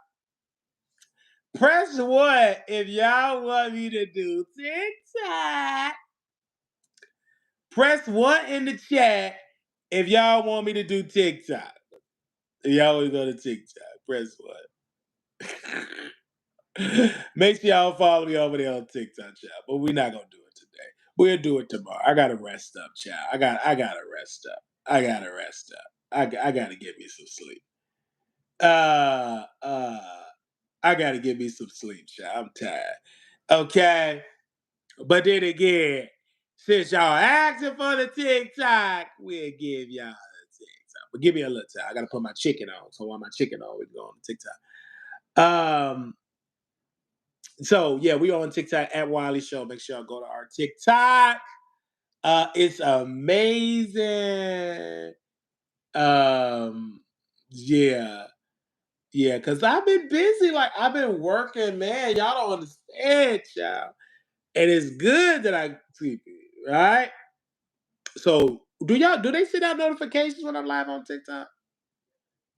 Press what if y'all want me to do TikTok? Press one in the chat if y'all want me to do TikTok. If y'all want to go to TikTok, press one. Make sure y'all follow me over there on TikTok, chat. But we're not gonna do it today. We'll do it tomorrow. I gotta rest up, child. I gotta rest up. I gotta rest up. I gotta get me some sleep. Uh uh I gotta get me some sleep, child. I'm tired. Okay. But then again, since y'all asking for the TikTok, we'll give y'all the TikTok. But give me a little time. I gotta put my chicken on. So while my chicken on, we can go on TikTok. So yeah, we on TikTok at Wiley Show. Make sure y'all go to our TikTok. It's amazing. Um, yeah, yeah, because I've been busy. Like I've been working, man. Y'all don't understand, y'all. And it's good that I sleep, right? So do they send out notifications when I'm live on TikTok?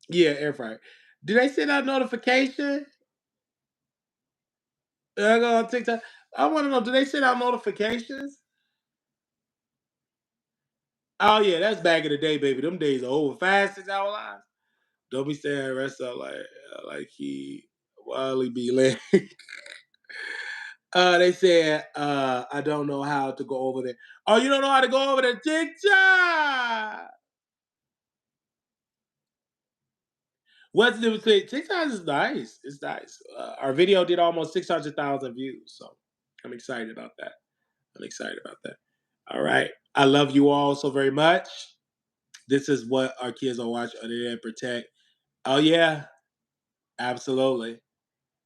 Yeah, air fryer. Do they send out notification? I go on TikTok. I want to know, do they send out notifications? Oh yeah, that's back in the day, baby. Them days are over. 5 6 hour lives. Don't be saying rest up like he Wiley be late. They said I don't know how to go over there. Oh, you don't know how to go over to TikTok? What's the difference between TikTok is nice. It's nice. Our video did almost 600,000 views, so I'm excited about that. I'm excited about that. All right. I love you all so very much. This is what our kids are watching on the internet protect. Oh yeah, absolutely.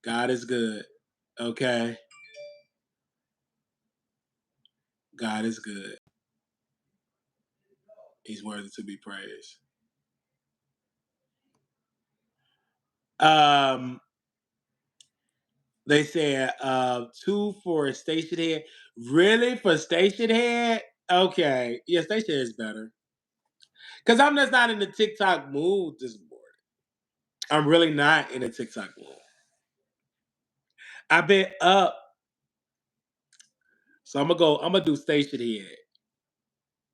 God is good. Okay. God is good. He's worthy to be praised. Um, they said two for station head. Really for station head? Okay. Yeah, station head is better. Cause I'm just not in the TikTok mood this morning. I'm really not in a TikTok mood. I've been up, so I'm gonna do station head.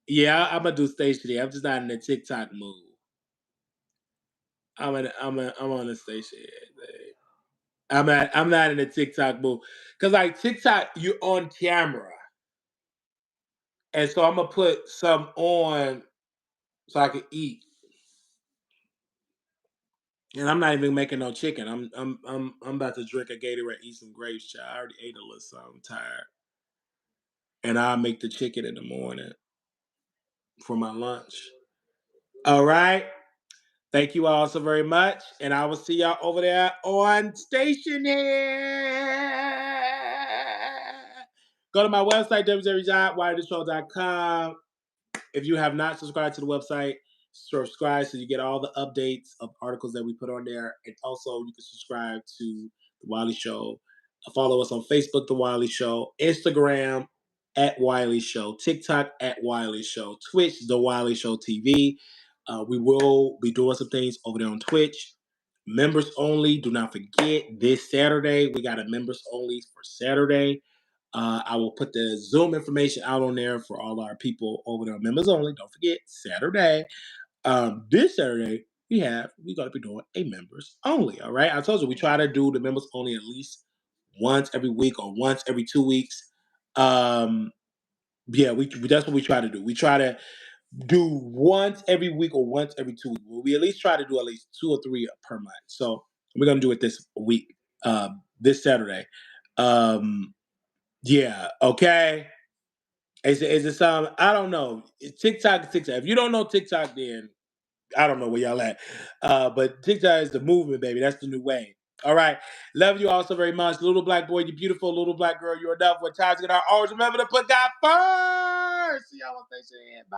Yeah, I'm gonna do station head. I'm just not in the TikTok mood. I'm on the station head. I'm not in the TikTok mood. Cause like TikTok, you're on camera. And so I'm gonna put some on so I can eat. And I'm not even making no chicken. I'm about to drink a Gatorade, eat some grapes, child. I already ate a little something. I'm tired. And I'll make the chicken in the morning for my lunch. All right. Thank you all so very much. And I will see y'all over there on Station Here. Go to my website, www.wildershow.com. If you have not subscribed to the website, subscribe so you get all the updates of articles that we put on there. And also, you can subscribe to The Wiley Show. Follow us on Facebook, The Wiley Show, Instagram at Wiley Show, TikTok at Wiley Show, Twitch, The Wiley Show TV. We will be doing some things over there on Twitch. Members only. Do not forget this Saturday. We got a members only for Saturday. I will put the Zoom information out on there for all our people over there, members only. Don't forget Saturday. This Saturday we're gonna be doing a members only. All right. I told you we try to do the members only at least once every week or once every 2 weeks. Yeah, we that's what we try to do. We try to do once every week or once every 2 weeks. We at least try to do at least 2 or 3 per month. So we're gonna do it this week, this Saturday. Um, yeah, okay. Is it some? I don't know. TikTok, TikTok. If you don't know TikTok, then I don't know where y'all at. But TikTok is the movement, baby. That's the new way. All right. Love you all so very much. Little black boy, you beautiful. Little black girl, you're enough. What times get our always remember to put God first. See y'all on station. Bye.